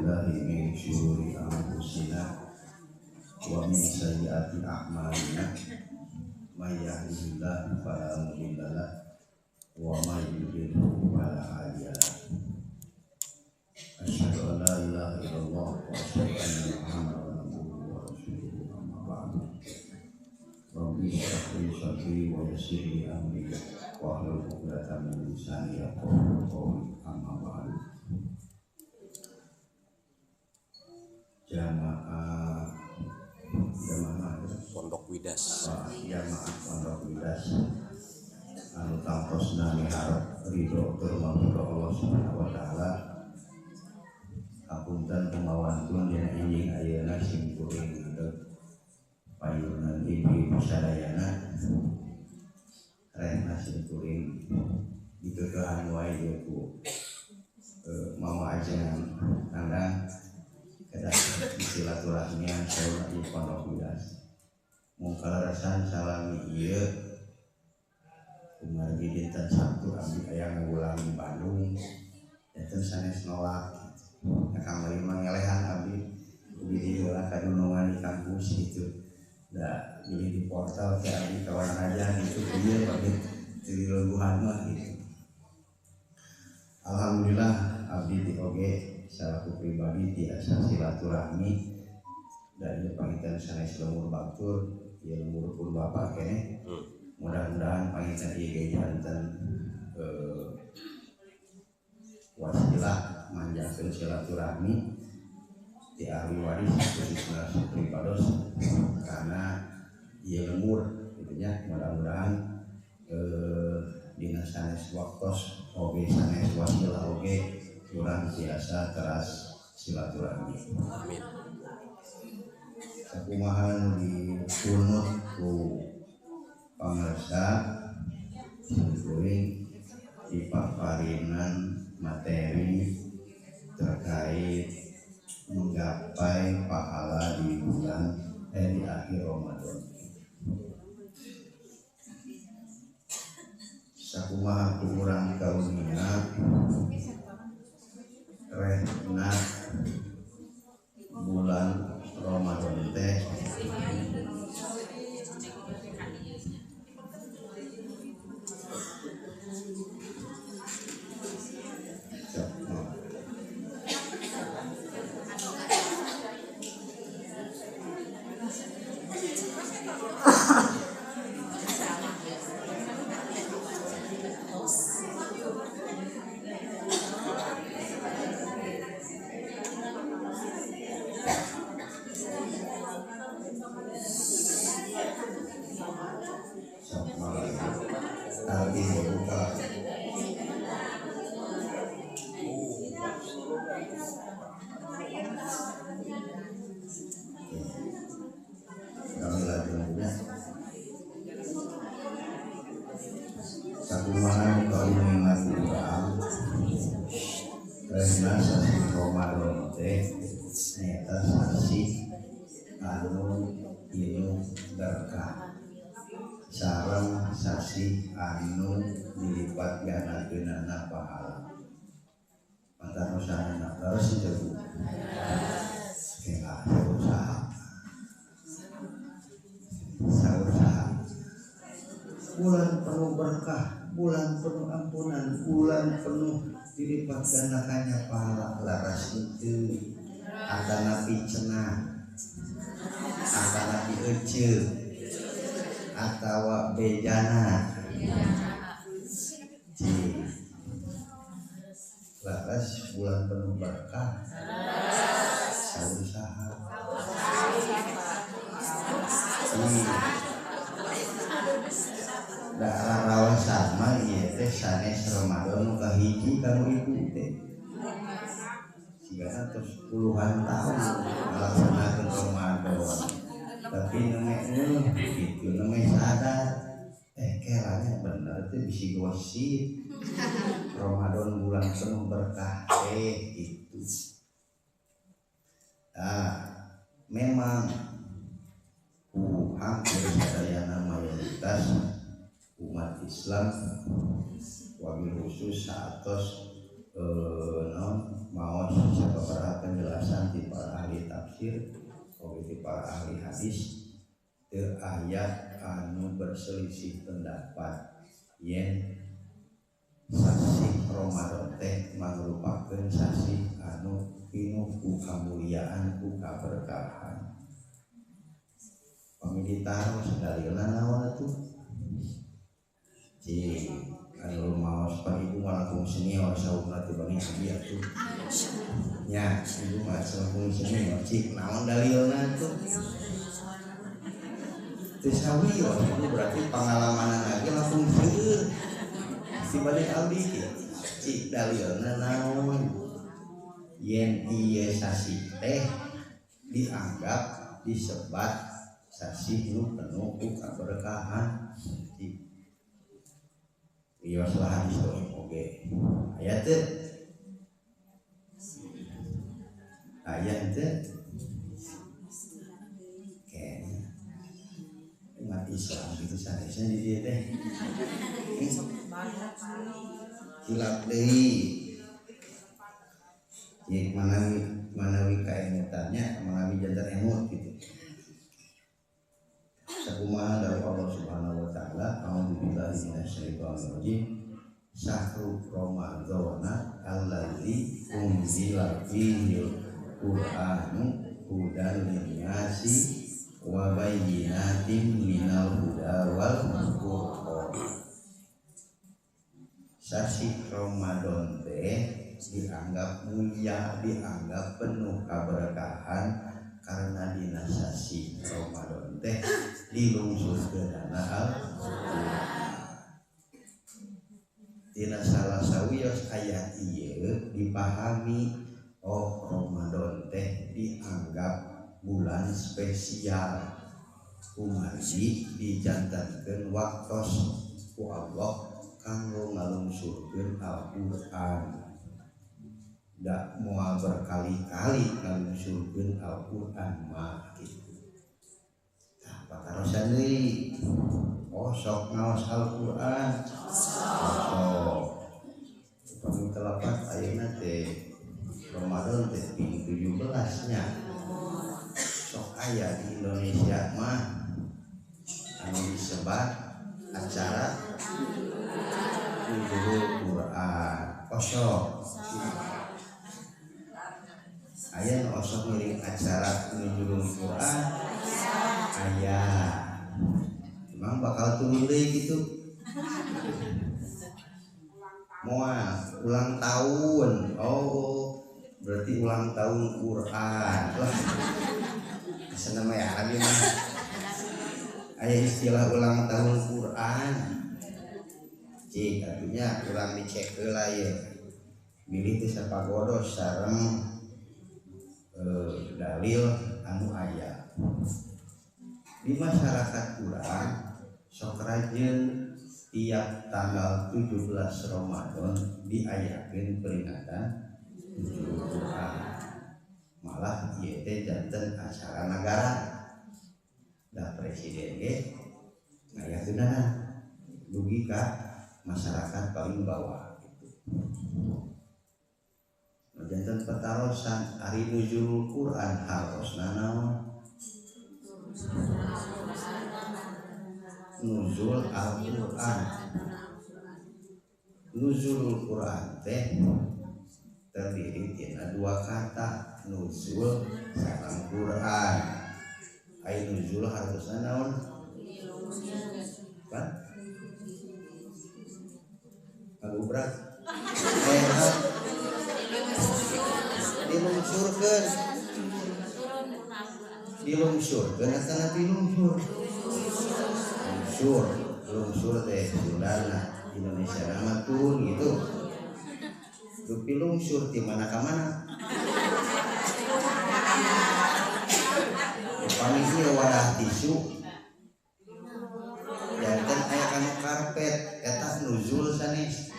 billahi min syururi anfusina wa min sayyiati a'malina may yahdihillahu fala mudilla lahu wa may yudlil fala hadiya lahu. Asyhadu an la ilaha illallah wa asyhadu anna Muhammadan abduhu wa rasuluhu amma ba'du. Rabbi shrah li sadri wa yassir li amri wahlul 'uqdatam min lisani yafqahu qawli amma ba'du. Jamaah Pondok Widas. Jamaah Pondok Widas anu tangtosna miharep ridho tur maghfirah Allah Subhanahu wa taala. Hapunten pemawantun dina injing ayeuna sing kuring ngadeg payunan ibu sadayana rehna sing kuring dikekehan wae ieu ku mama ajengan kandang kedah silaturahmian sauna di Pondok Widas. Mung kalarasan salami ieu kumargi dinten Sabtu abdi aya ngulang di Bandung enten sanes nolak kamari mangelehan abdi di heula kadunungan di kampus gitu da di portal ke abdi kawan aja gitu ieu bagi di leuguhan mah gitu. Alhamdulillah abdi di oge salaku pribadi tiasa silaturahmi dari pangitan sanes lemur batur ieu lemur pun bapak kene. Mudah-mudahan pangitan ieu janten wasilah manjakeun silaturahmi di ahli waris khususna Supri Pados karena ieu lemur gitu nya. Mudah-mudahan dina sanes waktos oge sanes wasilah oge urang biasa teras silaturahmi. Amin. Sakumaha dipunut ku pangarsa kuring dipaparinan materi terkait menggapai pahala di bulan di akhir Ramadan. Sakumaha ku urang kaunina rehna bulan Ramadan teh sakumaha kauningan urang rehna sasi Ramadan teh neta sasi anu ieu berkah sareng sasi anu dilipat gandakeunana pahala. Mantan usahana terus itu kena usaha bulan penuh berkah, bulan penuh ampunan, bulan penuh dilipat gandakannya pahala. Laras itu antara cenah, antara eceu, atawa bejana. Laras bulan penuh berkah, sausaha. Da rawasan mah ieu teh sanes Ramadan kahiji kanu ibu teh. Sigana tos puluhan tahun ngalaksanakeun Ramadan. Tapi nemeh kitu nemeh sadar kelanya bener teh bisi gosip. Ramadan bulan penuh berkah itu. Memang hampir sadayana mayoritas umat Islam wabil khusus saatos mau sababaraha penjelasan di para ahli tafsir di para ahli hadis teu ayat anu berselisih pendapat yen sasi Ramadan teh mangrupakeun sasi anu pinuh ku kamuliaan ku kaberkahan. Pamilitaros dalilna naon atuh? Anu maos pagi malakum senior saumna teu bani abi atuh. Nya, ibu mah salakum senior cik naon dalilna atuh? Teu sawios itu berarti pengalaman lagi langsung seueur. Si balik abdi cik dalilna naon? Yen ieu sasi teh dianggap disebat sasi nu penuh ku kaberkahan. Iya salah hadis oge. Ayat teh umat Islam itu sanesnya di dia teh hilap deui jadi manawi kaemutannya manawi jantan emut gitu sakumaha dari Allah Subhanahu wa taala a'udzubillahi minasyaitonir rajim syahrul ramadhana allazi unzila fihil qur'anu hudan linnasi wa bayyinatin minal huda wal furqan. Sasi Ramadan teh dianggap mulia, dianggap penuh keberkahan karena dina sasi Ramadan teh dilungsurkeun Al-Qur'an. Dina salah sawios ayat ieu dipahami Ramadan teh dianggap bulan spesial umarji dijantankeun waktos ku Allah kanggo ngalungsurkeun Al-Qur'an. Da moal berkali-kali ngalungsurkeun Al-Qur'an mah kitu. Tah pakarosan deui. Sok ngaos Al-Qur'an. Sok. Upami telapat ayeuna teh Ramadan teh 17 nya. Aya di Indonesia mah anu disebat acara Nuzulul Quran osok aya nu osok ngiring acara Nuzulul Quran aya emang bakal turun deui gitu moal ulang tahun berarti ulang tahun Quran lah senama ya lagi mah aya istilah ulang tahun Quran cik artinya ulang dicek heula ye milih teh sapagodos sareng dalil anu aya di masyarakat urang sok rajin tiap tanggal 17 Ramadan diayakeun peringatan Nuzulul Quran. Malah ieu teh janten acara negara da presiden ge ngayakeunana dugi ka masyarakat paling bawah gitu. Janten petarosan ari Nuzulul Quran hartosna naon? Nuzul Al-Quran. Nuzulul Quran teh terdiri tina dua kata nuzul sareng Quran. Ai nuzul hartosna naon? Kan? Ngagubrak. Dilungsurkeun atana dilungsur. Lungsur teh Sundana, Indonesia nama turun gitu. Dupi lungsur di mana ka mana? Upami ieu wadah tisu. Janten aya kana karpet eta nuzul sanes.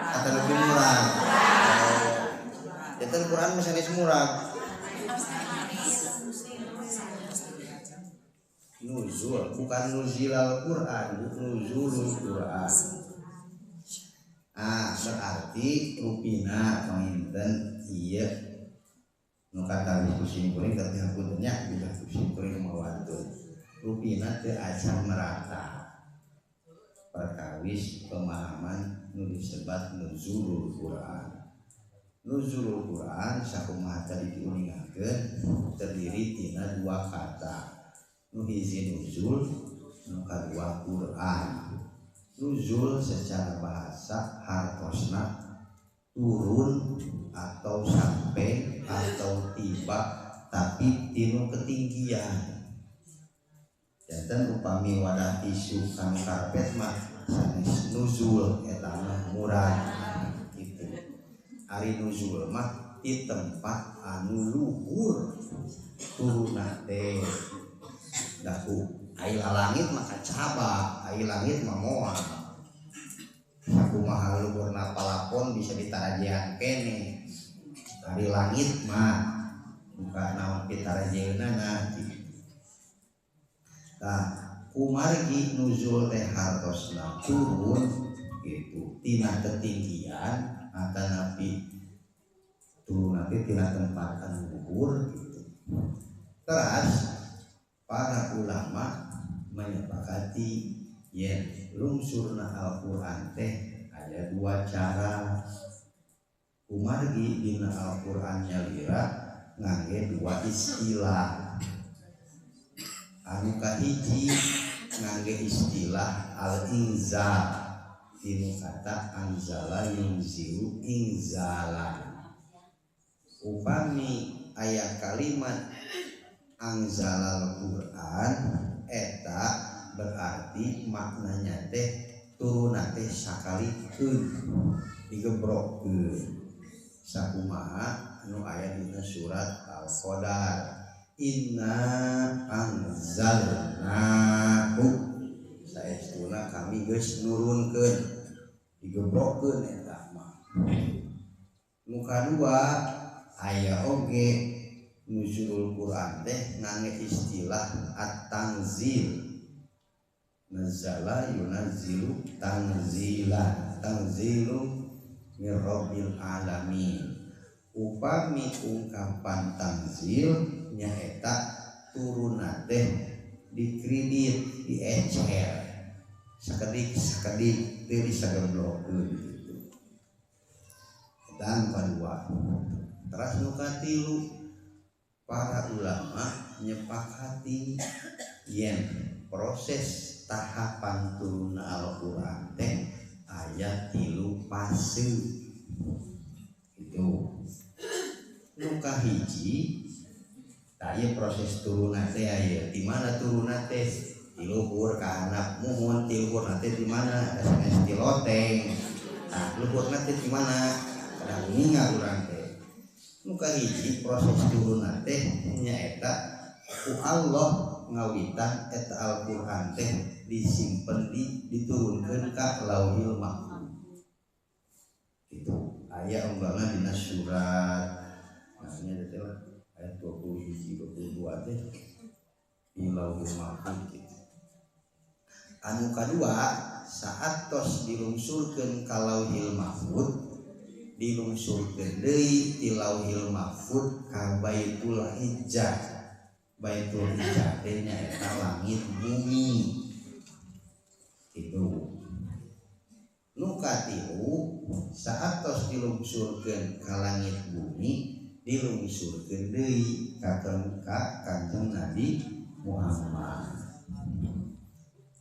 Kata lebih murah. Janten Quran mah sanes murah. Nuzul bukan nuzilal Quran, nuzulul Quran. berarti rupina penginten iya nu kata kusim kuring tapi hapuntennya bila kusim kuring mawatun rupina teu acan merata perkawis pemahaman nu disebat nuzulul Quran. Nuzulul Quran sakumaha tadi diuningakeun terdiri tina dua kata nu hiji nuzul nu kadua Quran. Nuzul secara bahasa hartosna turun atau sampai atau tiba tapi tinu ketinggian. Janten upami wadah tisu kanu karpet mah sanes nuzul eta mah murad gitu. Ari nuzul mah di tempat anu luhur turunna teh daku aya langit maka caba aya langit mah moal sakumaha luhurna palapon bisa ditarajean kene ari langit mah buka naon pitarajeunna nanti nah kumargi nuzul teh hartosna turun gitu tina ketinggian atau nabi turun nabi tina tempat anu luhur gitu. Terus para ulama menyepakati yen lungsurna Al-Qur'an teh ada dua cara. Kumargi dina Al-Qur'an nyalira ngangge dua istilah. Anu kahiji ngangge istilah al-inzal dinu kata anzala yunzilu inzalan. Upami aya kalimat anzalal Quran eta berarti maknanya teh turunna teh sakalikeun digebrokkeun sakumaha anu aya dina surat Al-Qadar inna anzalnahu saestuna kami geus nurunkeun digebrokkeun eta mah. Nu kadua aya oge nuzulul Quran teh ngangge istilah at-tanzil nazala yunazzilu tanzilan tanzilu mir rabbil alamin. Upami ungkapan tanzil nyaeta turunna teh dikredit diecer sakedik teu disageblokkeun gitu. Dan kadua terus nu katilu para ulama nyepakati yen proses tahapan turunna Al-Qur'an teh aya 3 fase itu. Nu kahiji aya proses turunna teh aya di mana turunna teh di luhur ka handap muhun ti luhurna teh di mana ada sanes ti loteng tah luhurna teh di mana kada ningal urang teh. Nu kahiji proses turunna teh nyaeta ku Allah ngawitan eta Al-Qur'an teh disimpen diturunkeun ka Lauhil Mahfuz. Itu aya unggalna dina surat namanya teh ayat 21 22 teh di Lauhil Mahfuz gitu. Anu kadua saat tos dilungsurkeun ka Lauhil Mahfuz dilungsurkeun deui ti Lauhil Mahfuz ka Baitul Izzah. Baitul Izzah teh nyaeta langit bumi. Itu. Nu katilu saat tos dilungsurkeun ka langit bumi dilungsurkeun deui ka Kanjeng Nabi Muhammad.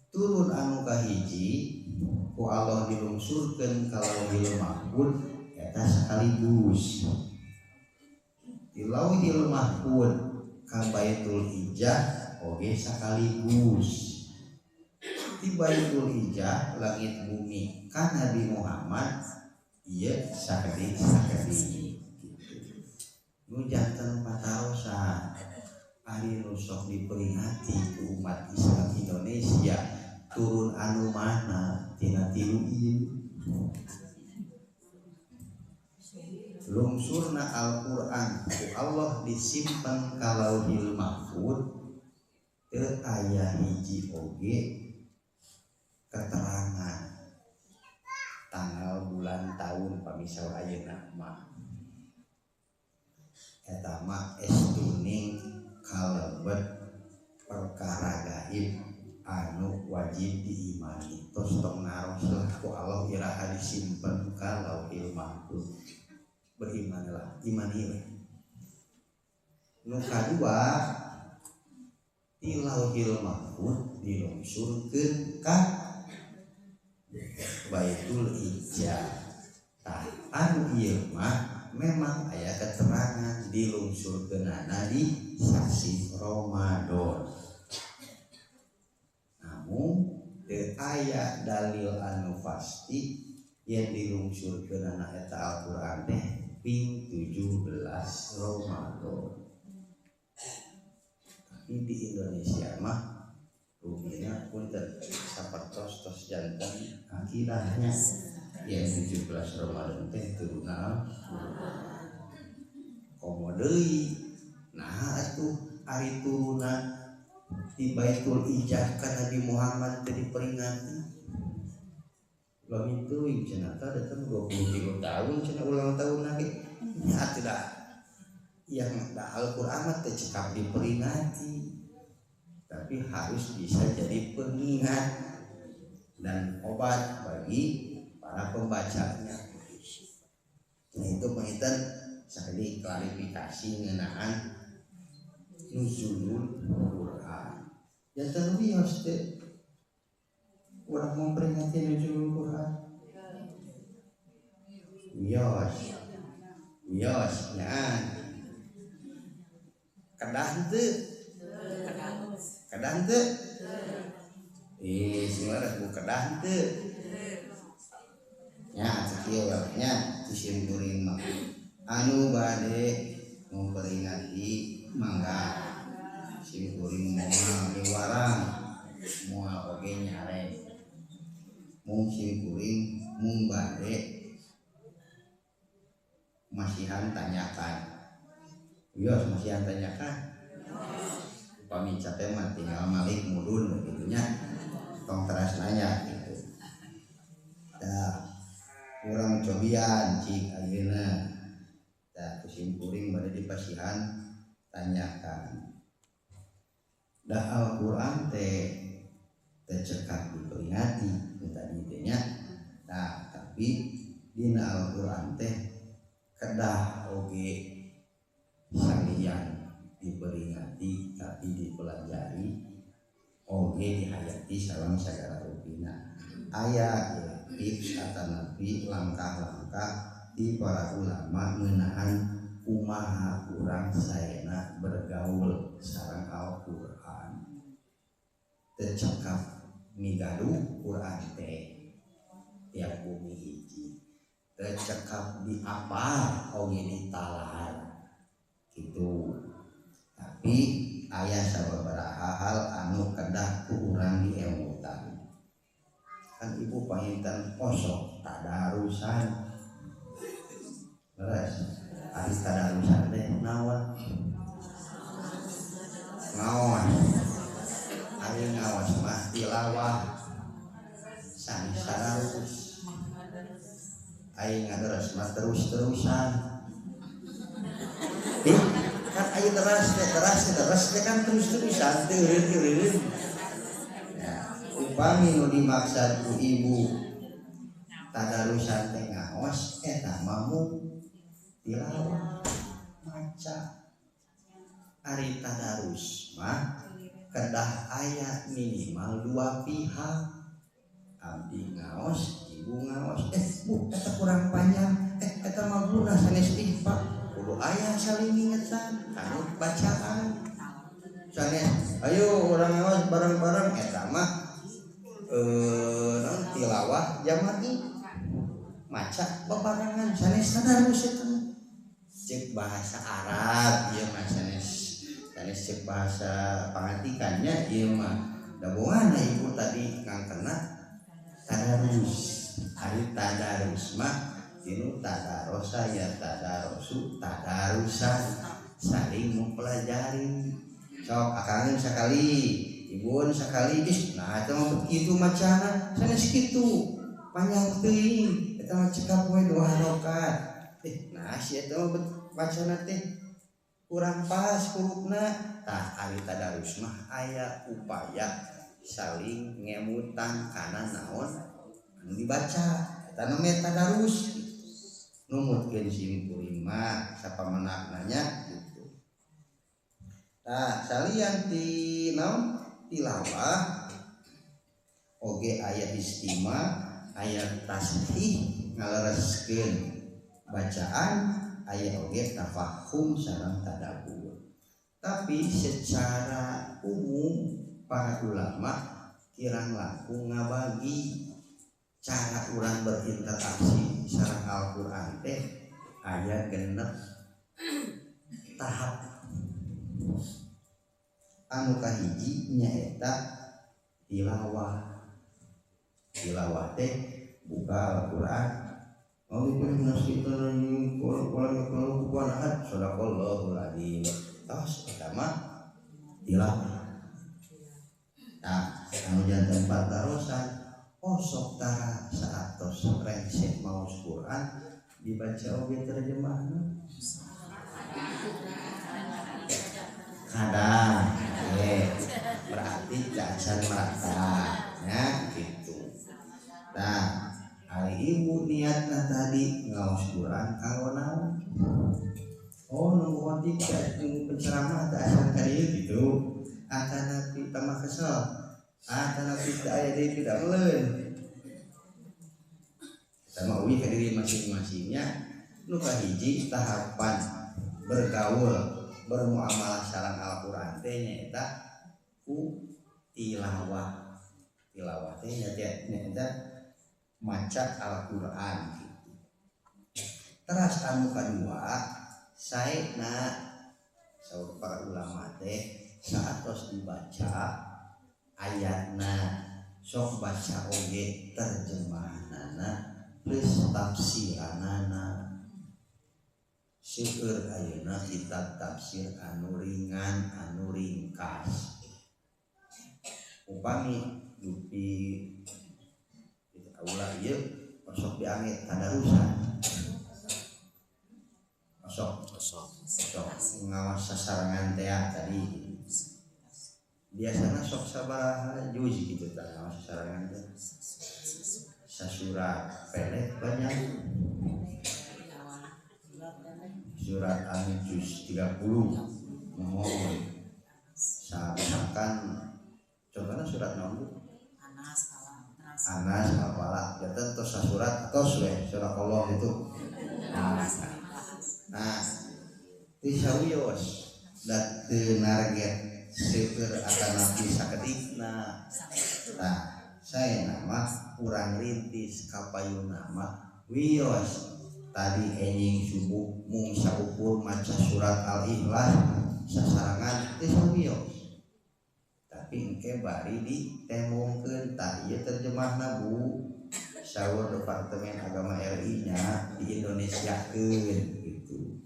Turun anu kahiji ku Allah dilungsurkeun ka Lauhil Mahfuz eta sekaligus. Di Lauhil Mahfuz ka Baitul Izzah oge sekaligus. Di Baitul Izzah langit bumi ka Nabi Muhammad ieu sakedik nu janten pataosan ari nu sok diperingati ku umat Islam Indonesia turun anu mana tina 3 ieu. Lungsurna Al-Qur'an ku Allah disimpen ka Lauhil Mahfuz teu aya hiji oge keterangan tanggal bulan tahun pamisau ayeuna mah eta mah estuning kalebet perkara gaib anu wajib diimani tos tong naros lah ku Allah iraha disimpen ka lauhil mahfuz berimanilah imani we nu kadua di lauhil mahfuz dilungsurkeun ka Baitul Izzah anu ieu mah memang aya keterangan dilungsurkeunana di sasi Ramadan namun teu aya dalil anu pasti yang dilungsurkeunana eta Al-Qur'an teh ping 17 Ramadan tapi di Indonesia mah ruginya punten sapertos tos janten akidahnya yang 17 Ramadan teh turuna komo deui nah atuh ari turuna di Baitul Izzah ka Nabi Muhammad teh diperingati lamun itu cenah teh datang 23 tahun cenah ulang tahun lagi nya tidak yang Al-Qur'an teh cekap diperingati tapi harus bisa jadi pengingat dan obat bagi para pembacanya. Nah itu pengitan sekali klarifikasi ngeunaan nuzulul Quran. Ya terbios teh urang memperingati nuzulul Quran. Wios nyaan. Kedah teu sebenarnya bukan dante nya sekieu nya disimpurin mah anu bade memperingati mangga simpuring moal warang moal oge nyare mung simpuring mung bade masihan tanyakan masihan tanyakan upami capek mah tinggal malik mudun begitunya tong teras nanya gitu da urang cobian cik ayeuna da kusimpuring bade dipasihan tanyakan da Al-Qur'an teh cekap diperingati tadi teh nya nah tapi dina Al-Qur'an teh kedah oge salian diperingati tapi dipelajari oge dihayati salam sagala rupina aya tips kata Nabi langkah-langkah di para ulama ngeunaan kumaha urang saena bergaul sareng Al-Qur'an teu cekap migaduh Qur'an teh tiap bumi hiji teu cekap diapal oge ditalar gitu tapi aya sababaraha hal anu kedah ku urang diemutan kan ibu panginten kosong tadarusan beres ari tadarusan teh naon ari ngawas mah tilawah sanes tadarus ai ngaderes mah terus-terusan kan ayo teras kan terus-terusan teureun ya upami nu dimaksud ku ibu tadarusan teh ngaos eta mah mung tilawah maca ari tadarus mah kedah aya minimal 2 pihak abdi ngaos ibu ngaos bu eta kurang panjang eta mah guna sanes pihak kudu aya saling ngingetan anu bacaan sanes ayo urang ngaos bareng-bareng eta mah non tilawah jama'i maca bebarengan sanes tadarus eta cek bahasa Arab ieu mah sanes cek bahasa pangatikannya ieu mah dabongan ibu tadi ngangkena tadarus ari tadarus mah tinu tadarosa ya tadarosu tadarusan saling mempelajari sok akangeun sakali ibuun sakali nah itu begitu macana sanes kitu panjang teuing eta mah cekap we 2 harokat nah si eta mah bacana teh kurang pas hurufna tah ari tadarus mah aya upaya saling ngemutan kana naon anu dibaca eta namanya tadarus numutkeun simkuring mah sapamenaknanya gitu. Nah salian ti naon tilawah oge aya istima aya tasbih ngalereskeun bacaan aya oge tafahum sareng tadabbur. Tapi secara umum para ulama kirang langkung ngabagi cara urang berinteraksi sareng Al-Qur'an teh aya genep tahap. Anu kahiji nyaeta tilawah. Tilawah teh buka Al-Qur'an. Allahu nasitan qul ahad sadaqallahul adzim. Tos pertama tilawah. Nah, anu janten patarosan osok tara saatos rengsek maos Quran dibaca oge terjemahna. Kadang berarti jangan merata ya gitu. Nah hari ibu niatna tadi ngaos Quran kanggo naon? Oh nunggu khotbah nunggu penceramah tak asal kadieu gitu. Akana kita mah kesel. Akana kita aya deui tidak meuleun. Kita mah uwi ka diri masing-masingnya nu kahiji tahapan bergaul bermuamalah sareng Al-Qur'an teh nyaeta ku tilawah. Tilawah teh nyaeta maca Al-Qur'an gitu. Terus anu kadua saena saur para ulama teh saatos dibaca ayatna sok baca oge terjemahanana plus tafsiranana. Seueur ayeuna kitab tafsir anu ringan anu ringkas. Upami dupi aula ieu sok diange tadarusan. Sok ngawas sasarangan teh tadi. Biasana sok sabaraha juz gitu tah ngawas sasarangan teh. Sasurat pendek banyak. Surat Al-Juz 30 mohon misalkan contohnya surat nomor Anas Al-Falaq ya tentu surat atau surat Allah itu nah tisawiyos dan tenarget seper akan nabi saketikna nah saya nama kurang rintis kapayun nama wios tadi enjing subuh mung saukur maca surat Al-Ikhlas sasarangan teh sawios tapi engke bari ditemongkeun tah ieu terjemahna Bu saur Departemen Agama RI nya di Indonesiakeun gitu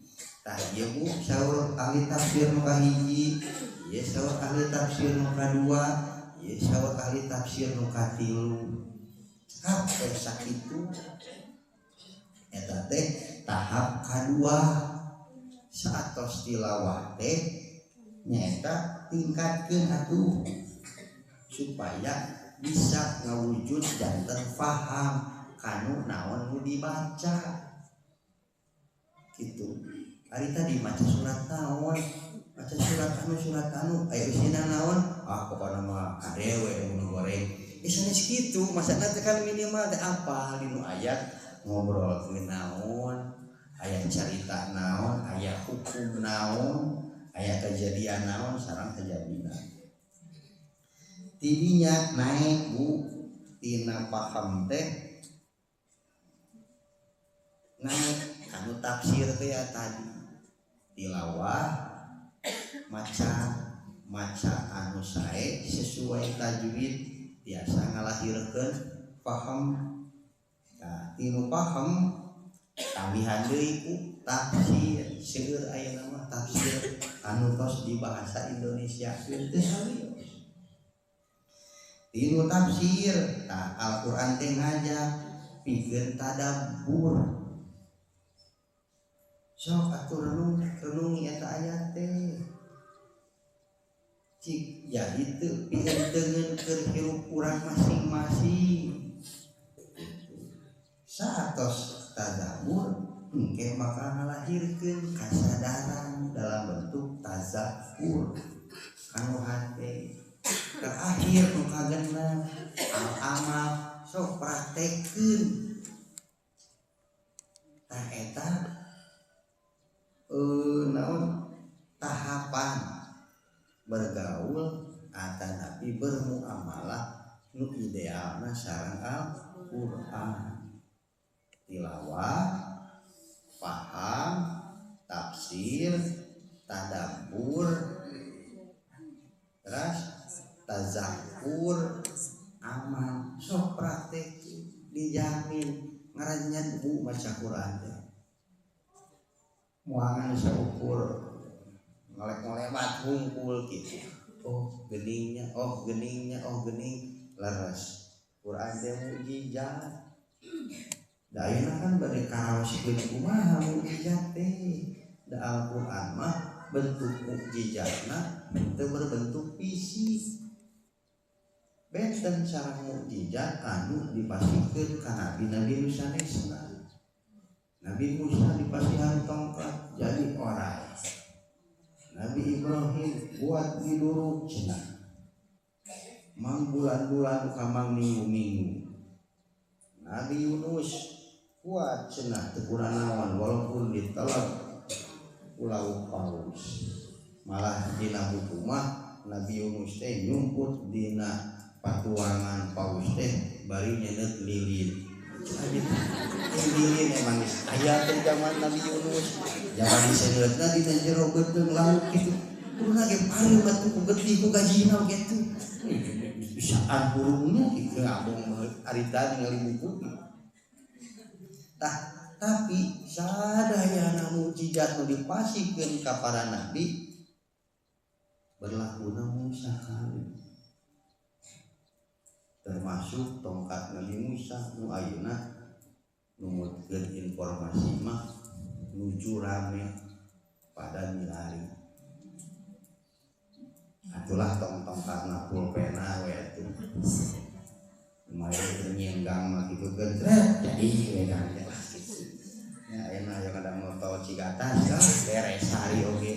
tah ieu Bu saur ahli tafsir nu kahiji ieu saur ahli tafsir nu kadua ieu saur ahli tafsir nu katilu kabeh sakitu eta teh tahap kadua saatos tilawah teh nyaeta tingkatkeun atuh supaya bisa ngawujud janten faham kanu naon nu dibaca gitu. Ari tadi maca surat naon maca surat anu aya isina naon pokona mah adewe nu goreng sanes kitu masana teh kan minimal teh apa dinu ayat ngobrol ke naon aya carita naon aya hukum naon aya kejadian naon sareng kejadian tidinya naik Bu tina paham teh naik anu tafsir teh ya tadi tilawah maca anu sae sesuai tajwid biasa ngalahirkeun paham. Nah, tinu paham tambihan deui ku tafsir seueur aya nama tafsir anu tos di bahasa Indonesia teh sawios. Tinu tafsir tah Al-Qur'an teh ngajak pikeun tadabbur. Sok atuh renungi eta ayat teh. Cik jadi teu pihenteungeun keur hirup urang masing-masing. Satos tadabbur engke bakal ngalahirkeun kasadaran dalam bentuk tazakkur kanu hate. Terakhir nu kagenna al-amal sok praktekeun. Tah eta naon tahapan bergaul atanapi bermuamalah nu idealna sareng Al-Qur'an. Tilawah, paham, tafsir, tadabbur, terus tazakkur, amal, sok praktek dijamin ngarannya bu maca Quran teh. Moangan saukur ngolek-ngolewat ngumpul gitu. Oh geningnya, gening leres. Quran teh mukjizat. Da ayeuna kan bade karaoskeun kumaha mukjizat teh. Da Al-Qur'an mah bentuk mukjizatna teu berbentuk fisik. Benten sareng mukjizat anu dipasikeun ka nabi-nabi nu sanesna. Nabi Musa dipasihan tongkat jadi orai. Nabi Ibrahim buat diduruk cenah. Mang bulan-bulan ka mang minggu-minggu. Nabi Yunus kuat cenah teu kurang naon walaupun ditelep pulau paus. Malah dina buku mah Nabi Yunus teh nyumput dina patuangan paus teh bari nyeuneuh lilin. Lilin emang aya teh zaman Nabi Yunus. Zaman diseureutna dina jero beuteung laut kitu. Kuruna ge paling batu ku getih ku gajina kitu. Bisaan burungnya kitu ngabong arita ningali buku. Tah tapi sadayana mukjizat nu dipasikeun ka para nabi berlaku namun sakali. Termasuk tongkat Nabi Musa nu ayeuna numutkeun informasi mah nuju rame pada milari. Atulah tongkatna pulpena we atuh. Lumayan ternyenggang mah kitu geus jadi we kan ya. Ya ayeuna aya kada motor Cigatas beres hari oge.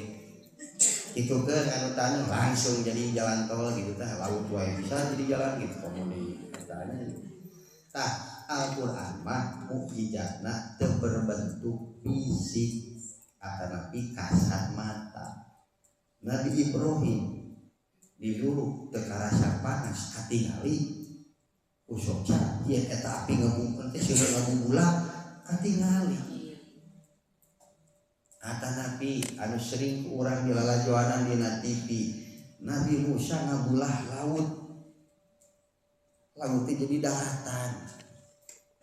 Itu ke anu tanya langsung jadi jalan tol gitu tah laut wae bisa jadi jalan gitu komuni tanya. Tah Al-Qur'an mah mukjizatna teu berbentuk fisik atanapi kasat mata. Nabi Ibrahim diluruk teu karasa panas katingali usokna yen eta api ngebungkeun teh seueur ngabubulak katingali. Atanapi anu sering urang dilalajoanan dina TV Nabi Musa ngabulah laut teh jadi daratan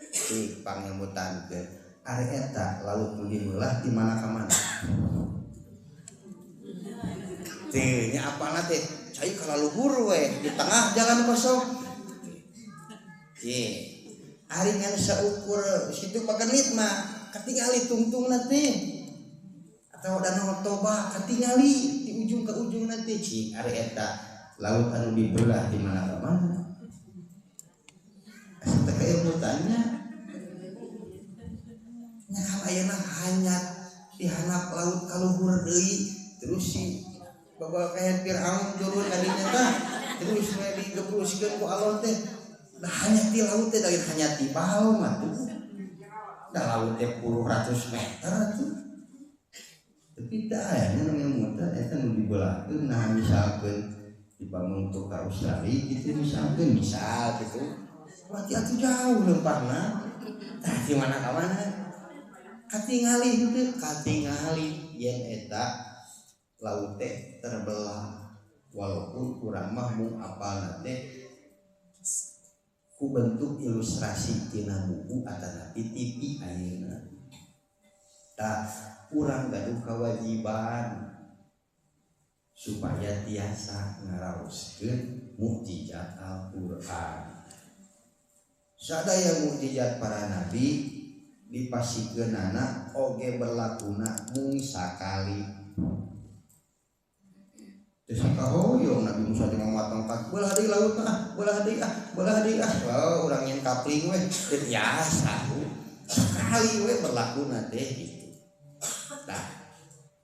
di pangemutan ke ari eta laut nu dibelah di mana ka mana teh nya apana teh cai ka luhur we di tengah jalan kosong ari ngan saukur situ pagenit mah katingali tungtungna teh atau Danau Toba katingali di ujung ke ujung nanti cing ari eta laut anu dibelah di mana ka mana asa teh ilmu tanya nya kan ayeuna hanyat dihanap laut ka luhur deui terus si bawa kayak Firaun turun kadinya tah terus we digebruskeun ku Allah teh da hanyat di laut teh da hanyat di bawah mah tuh da laut teh puluh ratus meter tuh. Tapi tak ayahnya namanya muter itu nu dibelahkeun nah misalkan dibangun untuk ke Australia gitu misalkan misal gitu berarti atuh jauh lemparna tah di mana ka mana katingali henteu katingali yen eta laut teh terbelah walaupun urang mah mung apalna teh ku bentuk ilustrasi tina buku atanapi TV ayeuna tah urang gaduh kewajiban supaya tiasa ngaraoskeun mukjizat Al-Qur'an sadaya mukjizat para nabi dipasikeunana oge berlakuna mung sakali. Terus kahoyong Nabi Musa teh ngomong-ngomong belah di laut belah di oh urang yen kapling we teu biasa sekali we berlakuna teh gitu. Tah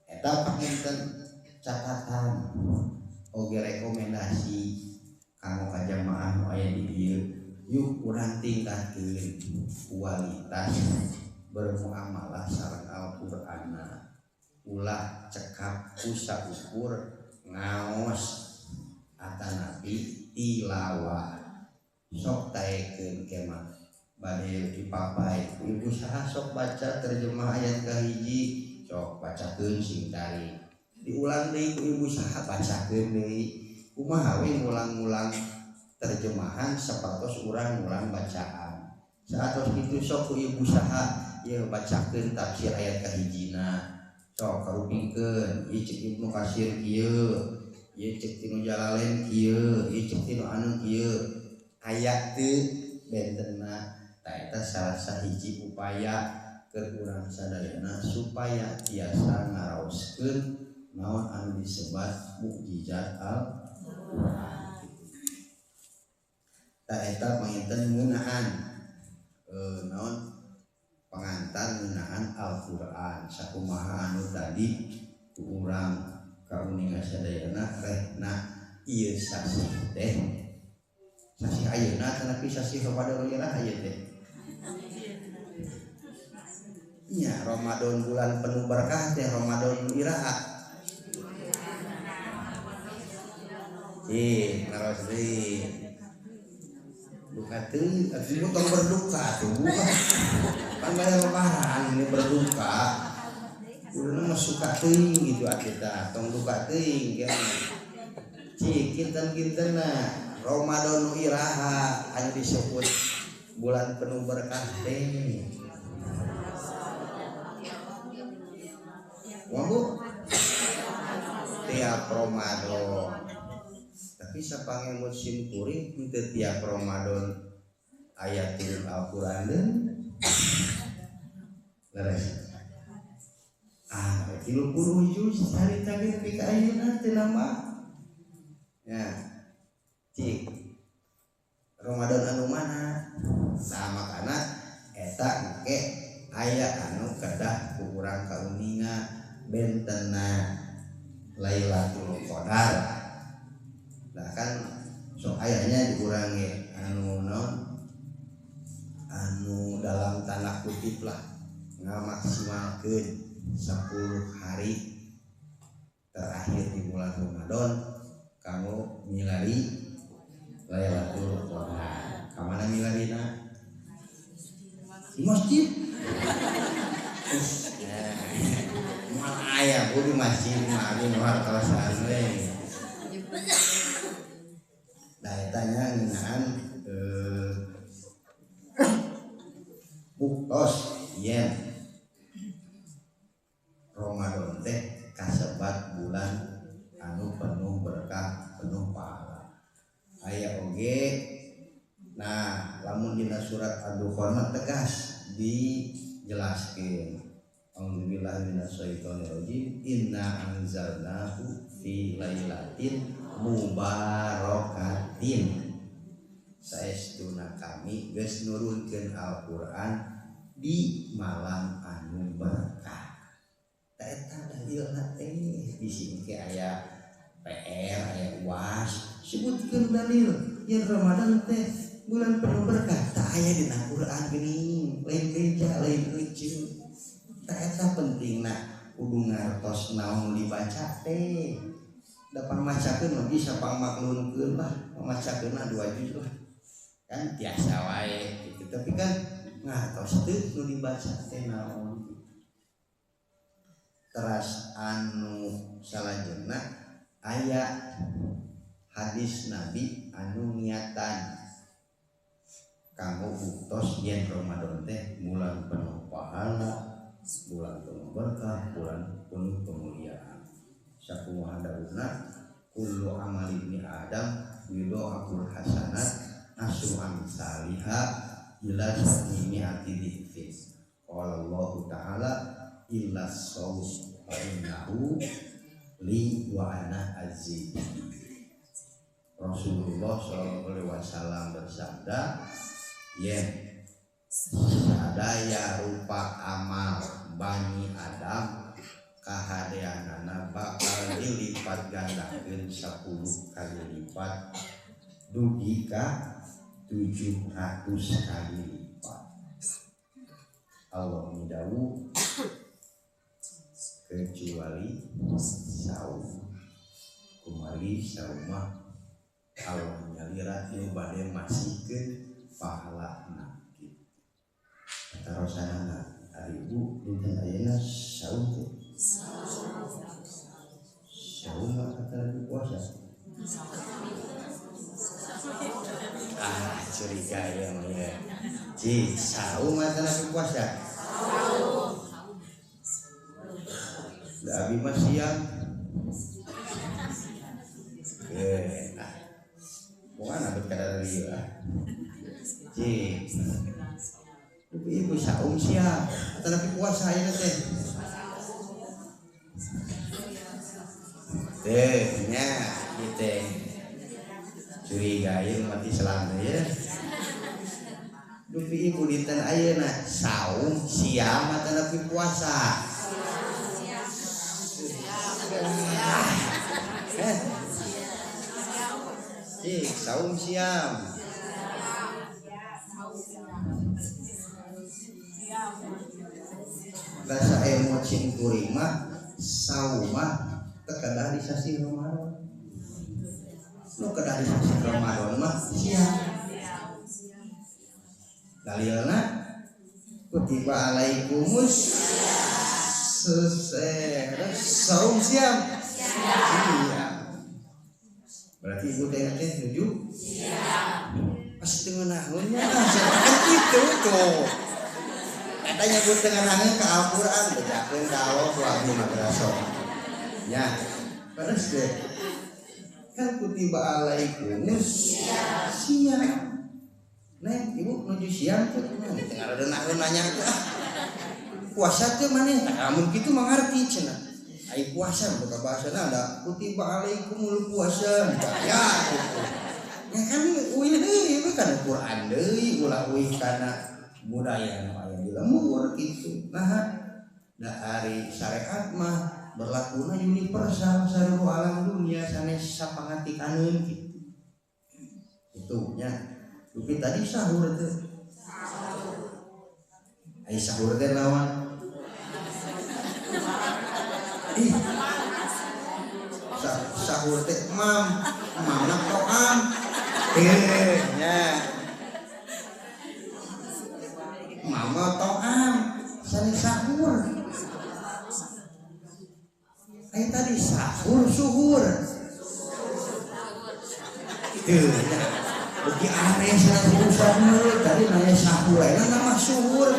eta pakinten catatan oge rekomendasi kanggo ka jamaah nu aya di dieu yuk urang tingkatkeun kualitas bermuamalah sareng Al-Qur'anna ulah cekap kusa ukur ngaos atanapi tilawah sok taekeun kemah bade dipapai ibu saha sok baca terjemah ayat kahiji sok bacakeun sing tari diulang deui ku ibu saha bacakeun deui kumaha we ngulang-ngulang terjemahan sapertos urang ngulang bacaan saatos kitu sok ku ibu saha ieu bacakeun tafsir ayat kahijina sok karupikeun ieu cek Ibnu Katsir kieu ieu cek Tinu Jalalain kieu ieu cek Tinu anu kieu aya teu bentenna ta eta salah sahiji upaya keur urang sadayana supaya tiasa ngaraoskeun naon anu disebat mukjizat Al-Qur'an. Ta eta panginten ngeunaan naon pengantar ngeunaan Al-Qur'an sakumaha anu tadi ku urang kauningan sadayana rehna ieu sasih teh sasih ayeuna tanapi sasih Ramadan lirah aya teh nya Ramadan bulan penuh berkah teh Ramadan lirah ngaros deui duka teuing atuh tong berduka tuh bukan panggaya lebaran ini berduka urang mah suka teuing gitu kita tong duka teuing kan cik kinten-kintenna Ramadan nu iraha anu disebut bulan penuh berkah teh wabu tiap Ramadan tapi sapange musim kuring teu tiap Ramadan aya turun Al-Qur'an leres 30 juz harita ge nepi ka ayeuna teu nambah ya cik Ramadan anu mana nah makana eta engke aya anu kedah ku urang kauninga bentenna Lailatul Qadar. Nah kan sok ayahnya dikurangi anu non anu dalam tanda kutip lah ngamaksimalkeun 10 hari terakhir di bulan Ramadan kamu milari Lailatul Qadar. Kamana milarina? Di masjid. Mal aya di masjid mah abi nuhar kawasan we. Tanya ngeunaan buktos yen Ramadan teh kasebat bulan anu penuh berkah penuh pahala aya oge nah lamun dina surat Ad-Dukhan tegas dijelaskeun A'udzubillahi minasyaitonirrajim inna anzalnahu fi lailatin mubarakatin saestuna kami geus nurunkeun Al-Qur'an di malam anu berkah. Ta eta dalilna teh di sini ke aya PR aya UAS sebutkeun dalil yen Ramadan teh bulan penuh berkah ta aya dina Qur'an geuning lain gereja lain euceun. Ta eta pentingna kudu ngartos naon dibaca teh. Dapat macakeun lagi sapang maklunkeun lah macakeunna 2 juz lah kan biasa wae gitu tapi kan ngatos teu nu dibaca teh naon teras anu salajengna aya hadis Nabi anu niatan kanggo buktos yen Ramadan teh bulan penuh pahala bulan penuh berkah bulan penuh kemuliaan sakumaha dawuhna kullu amali ibni adam yudha'aful hasanat asu amsalihha ila sab'ini ati dhifin. Qala Allah Ta'ala illa shaum fa innahu li wa ana azid. Rasulullah SAW bersabda, ya sadaya rupa amal Bani Adam kahadeanana bakal dilipat gandakeun 10 kali lipat dugi ka 700 kali lipat. Allah midawu kecuali saum kumari saumah Allah nyalira ieu bade masihkeun pahalana kitu. Kata Rasulana ari ibu dinten ayeuna saum teh saum kata puasa curiga ya mah ya. Ji, saum kata puasa. Da abi mah siang. Nah. Bukan abad kada lieu ah. Ji. Ibu saum siang, tapi puasa ayeuna teh. Teh nya kitu. Curiga ieu mati selam ya. Dupi ibu dinten ayeuna saum siang tapi puasa. Saum siam. Rasa emosi kuring mah saumah tekadah di sasi Ramadan. Nu kedah di sasi Ramadan mah siam. Dalilna kutiba alaikumus saum siam. Berarti ibu teh setuju? Siap. Pas tengah nahunnya kan gitu tuh. Katanya ibu tengah nahun ke Al-Quran bejakeun ka Allah wa abdi madrasah. Ya, terus deh. Kan kutiba alaikumus siap. Nah, ibu menuju siang tuh. Tengah ada nahun nanya tuh. Puasa tuh mana? Namun gitu mengerti cenah. Ai puasa buka bahasana ada kutiba alaikumul puasa ya gitu. Ya kan uih deui ieu kan Quran deui ulah uih kana budaya nu aya di lemur kitu. Nah, da ari syariat mah berlakuna universal saluruh alam dunia sanes sapangantikaneun kitu. Itu nya. Dupi tadi sahur teh. Ai sahur teh naon? Sahur teh mamna toam nya mama toam sani sahur aya tadi sahur suhur teu nya beuki ares sahur tadi nanya sahur aya nama suhur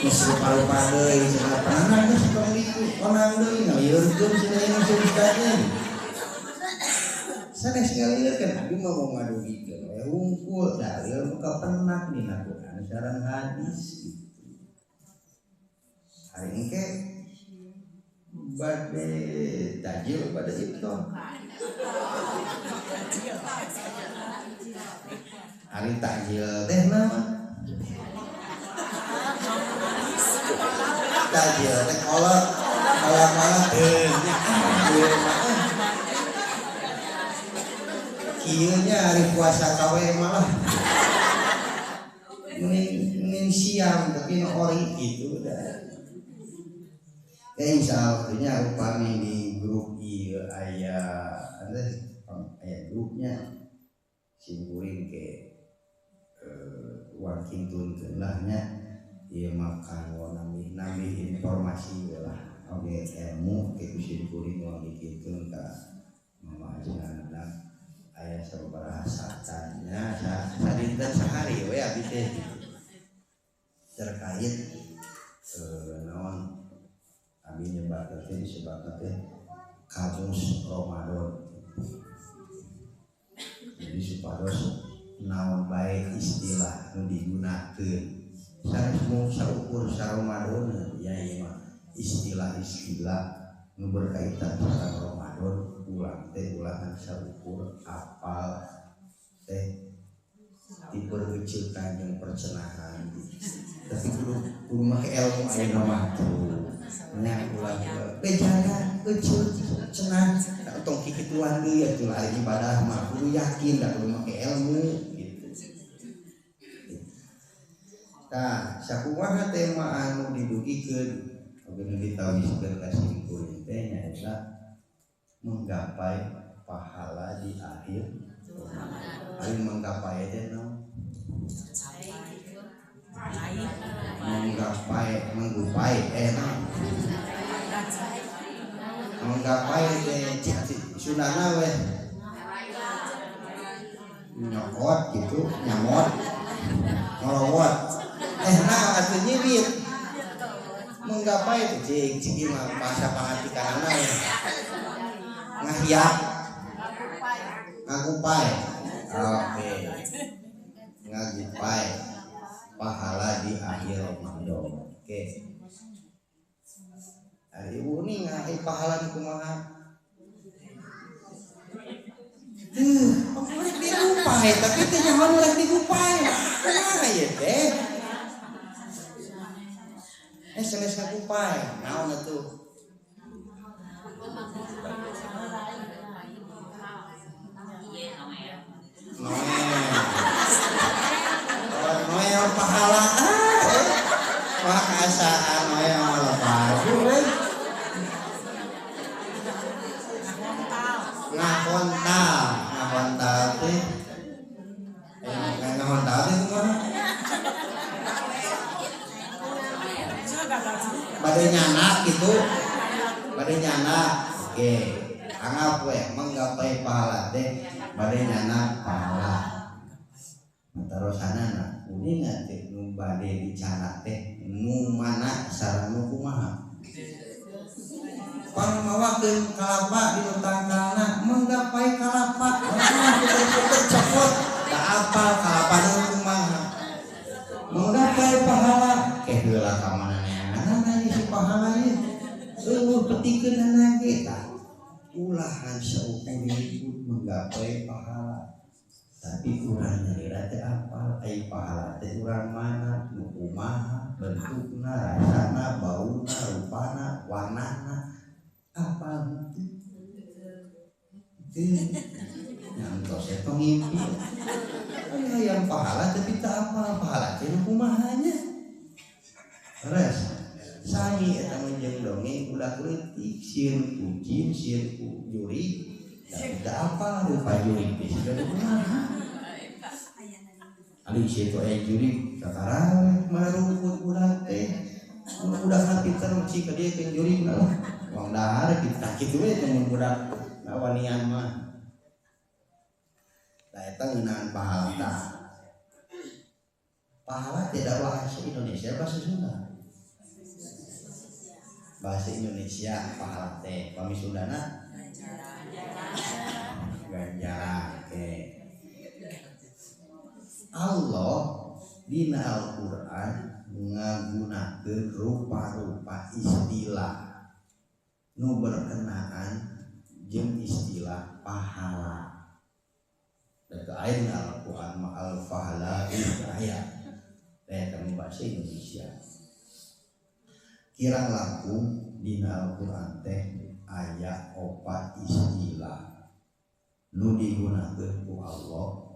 geus lupa deui cenah panah geus tong ditu onang deui ngalieureun cenah ustadnya. Sanes ngalieur kan abi mah mau ngadugikeun we hungkul dalil muka penak dina Quran sareng hadis gitu. Hari engke bade tajil bade iftar. Hari takjil teh naon? Takjil teh kolak teh kieu nya hari puasa kawe malah mending siang tapi no ori gitu udah. Ya insyaallah upami di grup ieu aya grupnya simpurin ke wakintun lahnya ieu makan nambih informasi lah oge ilmu ke simpurin wong kitu ka mama ajengan aya sabaraha satannya sadinten sehari we abi teh terkait naon abi nyebat teh disebutna teh kamus Ramadan. Jadi supados naon baik istilah nu digunakeun sanes mung saukur saromadona ya ieu mah istilah-istilah nu berkaitan sareng Ramadan ulang teh ulangan saukur apal teh diperwujudkan jeung percenahan tapi kudu make ilmu ayeuna mah nya ulah bejaga euceut cenah tong kikituan deui atuh ari ibadah mah kudu yakin da kudu make ilmu gitu. Tah sakumaha tema anu didugikeun oge ditawiskeun ka simpul teh nyaeta menggapai pahala di akhir ari menggapai teh naon menggapai menggapai sunana weh nyokot gitu nyamot ngelowot nah atuh nyibit menggapai teh cing mah bahasa pangatikanana weh ngahiap ngagupai oke ngagupai pahala di akhir Ramadan. Oke. Ari ibu nih ngai pahala di kumaha? Pokoknya diupai, tapi teh nyaho rek diupai. Kumaha ye teh? Sanes ngagupai, naon atuh? Noel pahala wah kasaan noel lepadu ngakontal teh ngakontal teh kumaha bade nyanak gitu bade nyanak oke anggap we menggapai pahala teh bade nyanak pahala terusanana kuningan teh nu bade dicanak teh nu mana sareng nu kumaha pangmawakeun kalapa di tangkalna menggapai kalapa cepot da apal kalapa nu kumaha menggapai pahala heula ka manehna si pahala ieu eueuh petikeun nage tah ulahan saukur ikut menggapai pahala tapi urang nyarira teh apal ai pahala teh urang mana nu kumaha bentukna rasana bauna rupana warnana apal teu nyangtos eta ngimpi yang pahala tapi teu apal pahala teh nu kumahanya res sami eta mah jeung dongeng ulah leutik sieun ku jin sieun ku juri da apa rupa juri teh sudah kumaha ali situ aya juri kakarawe marungkut budak teh budak pinter ci ka dieu ke juri lah wong dahar kita kitu we mun budak wanian mah da eta ngeunaan pahala tah pahala tidak bahasa Indonesia bahasa Sunda bahasa Indonesia pahala teh pami Sundana ganjaran. Allah dina Al-Qur'an ngagunakeun rupa-rupa istilah nu berkenaan jeung istilah pahala. Da aya Al-Qur'an ma al-fahala ayat. Kami bahasa Indonesia. Kirang langkung dina Al-Qur'an teh aya 4 istilah nu digunakeun ku Allah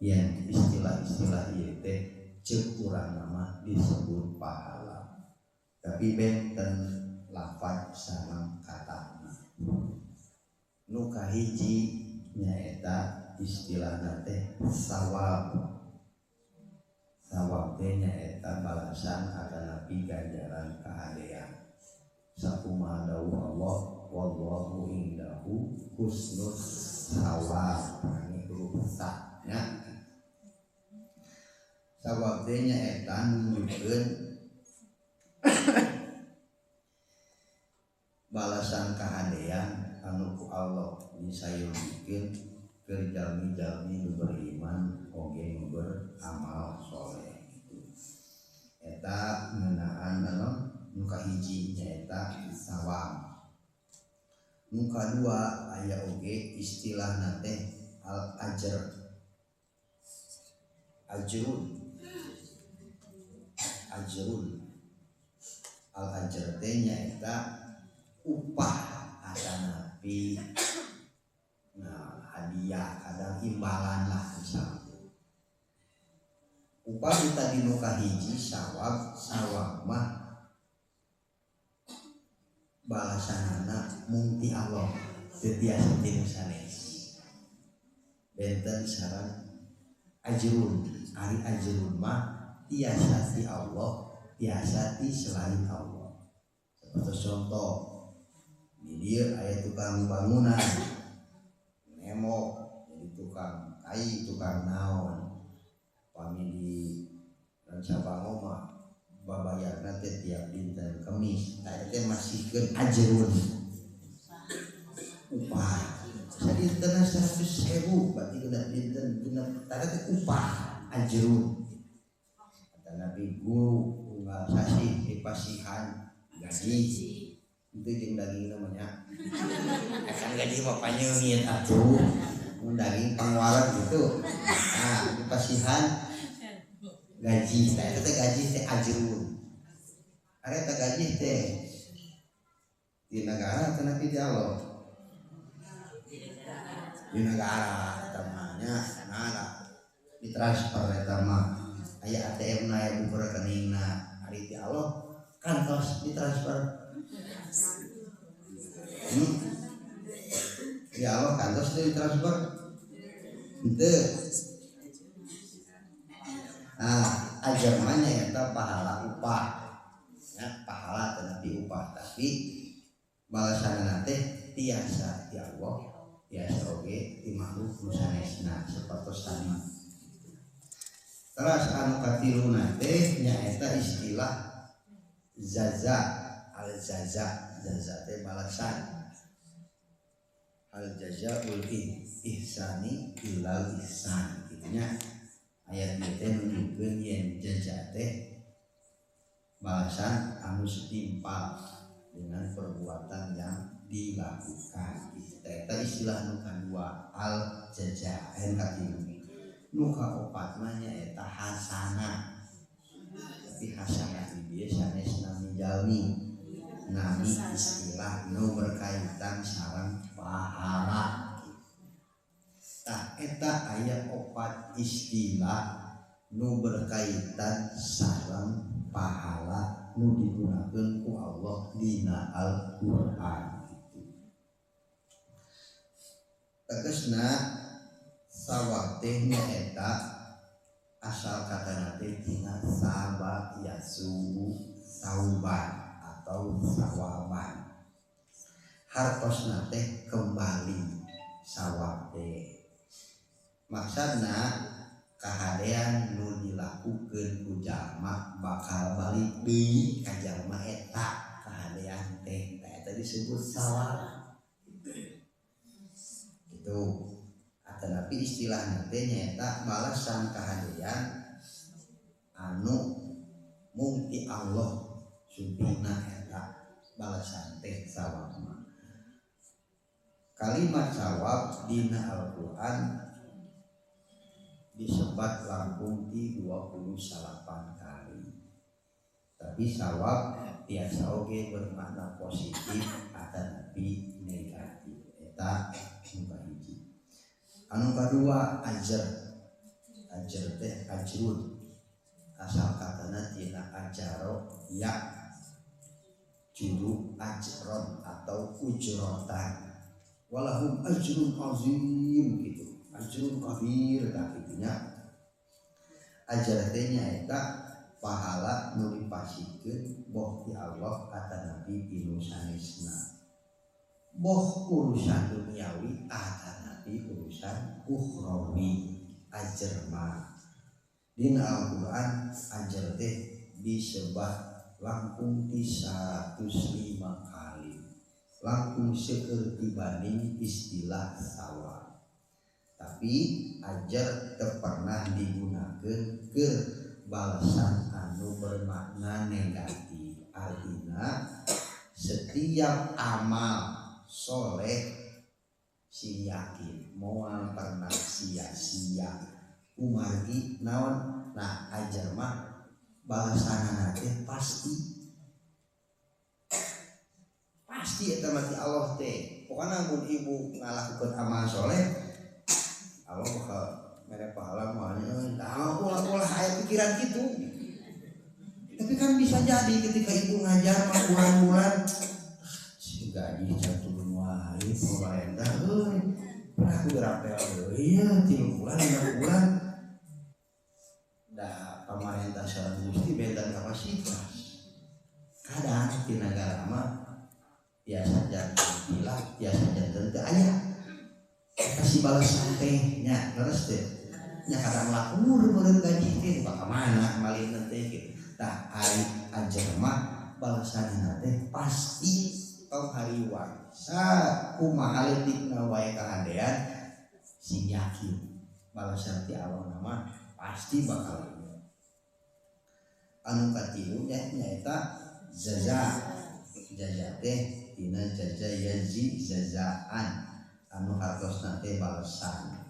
yang istilah-istilah ieu teh ceuk urang nama disebut pahala tapi benten lafaz sareng katana nu kahiji nyaeta istilahna teh sawab teh nyaeta balasan akan ganjaran kahadean sakumaha dawuh Allah wallahu indahu husnul thawab ini huruf ta nya sabab teh nyaeta nunjukkeun balasan kahadean anu ku Allah disayeukeun keur jalmi-jalmi nu beriman oge nu beramal soleh gitu. Eta ngeunaan nu kahiji nyaeta sawab. Nu kadua aya oge istilahna teh al ajr. Ajrun al ajr teh nyaeta upah atanapi hadiah kadang imbalan lah misalnya. Upah kita di nu kahiji sawab mah balasanana mung ti Allah teu tiasa ti nu sanes. Benten sareng ajrun, ari ajrun mah tiasa ti Allah, tiasa ti selain Allah. Seperti contoh di dieu aya tukang bangunan, nemo jadi tukang kai, tukang naon. Pami di Rancabango mah babayarna teh tiap dinten Kemis, eta teh masihkeun ajrun upah. Jadi dinten 100.000 berarti kena dinten genep tara teh upah ajrun. Kata Nabi guru unggal sasi dipasihan gaji itu jeung daging namanya. Kan gaji mah panyeungit atuh. Mun daging pangwalet gitu. Nah, dipasihan gaji, eta teh gaji teh ajrun. Are teh gaji teh di negara atau nabi di Allah? Di negara tamanya nana ditransfer eta mah aya ATM na aya buku rekeningna ari ti Allah kantos ditransfer. Ya Allah kantos ditransfer henteu. Ajar mana eta pahala upah ya, pahala tetapi upah tapi balasanna teh tiasa ti Allah tiasa oge ti makhluk nu sanesna sapertos tadi. Terus anu katiluna teh nyaeta istilah jaza. Al jaza teh balasan. Al jazaul ihsani illal ihsan kitu nya. Ayat ieu teh nunjukkeun yen jaza teh balasan anu setimpal dengan perbuatan yang dilakukan. Eta istilah nu kadua al jaza anu katilu. Nu kaopat mah nyaeta hasanah. Tapi hasanah ieu sanesna mijalmi nami istilah nu berkaitan sareng pahala. Tah eta aya opat istilah nu berkaitan sareng pahala nu digunakeun ku Allah dina Al-Qur'an. Tegasna sawab teh nyaeta asal katana teh tina saba yasubu sauban atau sawaban. Hartosna teh kembali sawab teh. Maksudna kahadean nu dilakukeun ku jalma bakal balik deui ka jalma eta kahadean teh. Eta disebut sawab. Itu atanapi istilahna teh nyaeta balasan kahadean anu mung ti Allah subhanahu eta balasan teh sawab. Kalimat sawab dina Al-Qur'an disebat langkung ti 28 kali. Tapi sawab biasa oge bermakna positif atanapi negatif. Eta nu kahiji. Anu kadua ajr teh ajrun asal katana tina ajaro ya juru ajron atau ujrotan walahum ajrun azim gitu, ajrun kabir tah kitunya. Ajr teh nyaeta pahala nu dipasikeun boh ti Allah kata Nabi inu sanesna. Boh urusan duniawi atanapi urusan ukhrawi. Ajr mah dina Al-Qur'an ajr teh disebat langkung ti 105 kali, langkung seueur dibanding istilah sawab. tapi ajar teu pernah digunakeun ke balasan anu bermakna negatif. Artinya setiap amal soleh si yakin moal pernah sia-sia umargi naon. Nah ajar mah balasanana teh pasti eta mah ti Allah teh. Pokona mun ibu ngalakukeun amal soleh Allah bakal mere pahala moalnya tah ulah aya pikiran kitu. Tapi kan bisa jadi ketika ibu ngajar mah bulan-bulan si gaji turun wae pemerintah euy pernah aku berapel euy ya 3 bulan 6 bulan da pemerintah sareng Gusti beda kapasitas. Kadang di negara mah biasa jantan gila biasa jantan teu aya kasih balasan teh nya leres teh nya kadang laku meureun gaji teh ka mana malih teh gitu. Tah ari ajar mah balasanna teh pasti tong hariwang sakumaha leutikna wae kahadean si yakin balasan ti Allah mah pasti bakal anu katilu nyaeta jaza teh dina jaza yazi jazaan anu hartosna teh balasan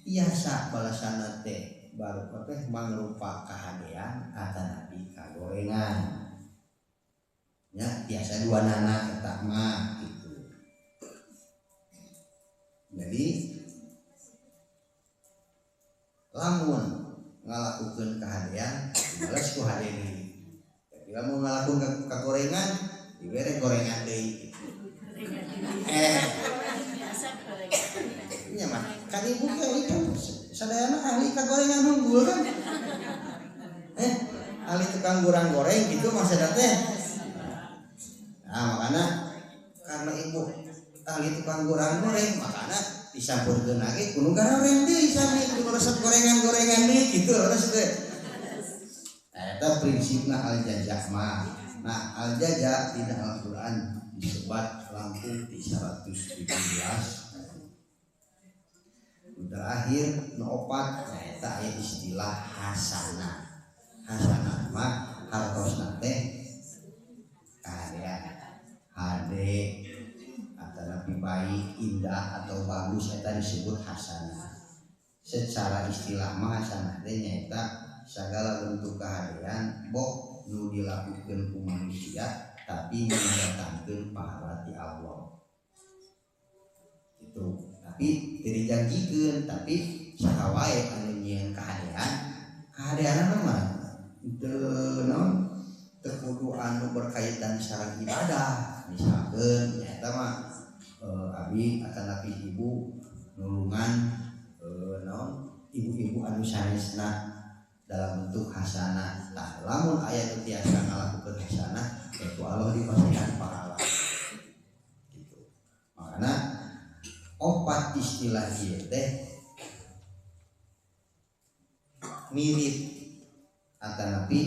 biasa balasanna teh baru teh mangrupa kahadean atanapi kagorengan nya biasa dua nana eta mah gitu. Jadi lamun ngalakukeun kahadean dibalas ku hade deui. Tapi lamun ngalakukeun kagorengan dibere gorengan deui. Nya mah kan ibu itu sadayana ahli kagorengan unggul kan. Ahli tukang goreng gitu maksudna teh. Nah makanya karena ibu ahli tukang goreng makanya disampurkeun lagi kudu goreng deui sami kudu resep gorengan deui gitu terus teh. Eta prinsipna al-jazaa mah. Nah al-jazaa di dalam Al-Qur'an disebut lampu di 117. Terakhir noopat eta aya istilah hasanah. Hasanah mah hartosna teh kahadean hade atau lebih baik indah atau bagus eta disebut hasanah. Secara istilah mah hasanah teh nyaeta segala bentuk kahadean bok nu dilakukeun ku manusia tapi mendatangkeun pahala ti Allah. Itu tapi teu dijanjikeun tapi saha wae anu nyieun kahadeanna mah teu naon teu kudu anu berkaitan sareng ibadah. Misalkeun eta mah abi atanapi ibu nulungan naon ibu-ibu anu sanesna dalam bentuk hasanah. Tah lamun aya nu tiasa ngalakukeun hasanah yaitu Allah dipastikan pahala. Gitu. Makana opat istilah ieu teh mirip atanapi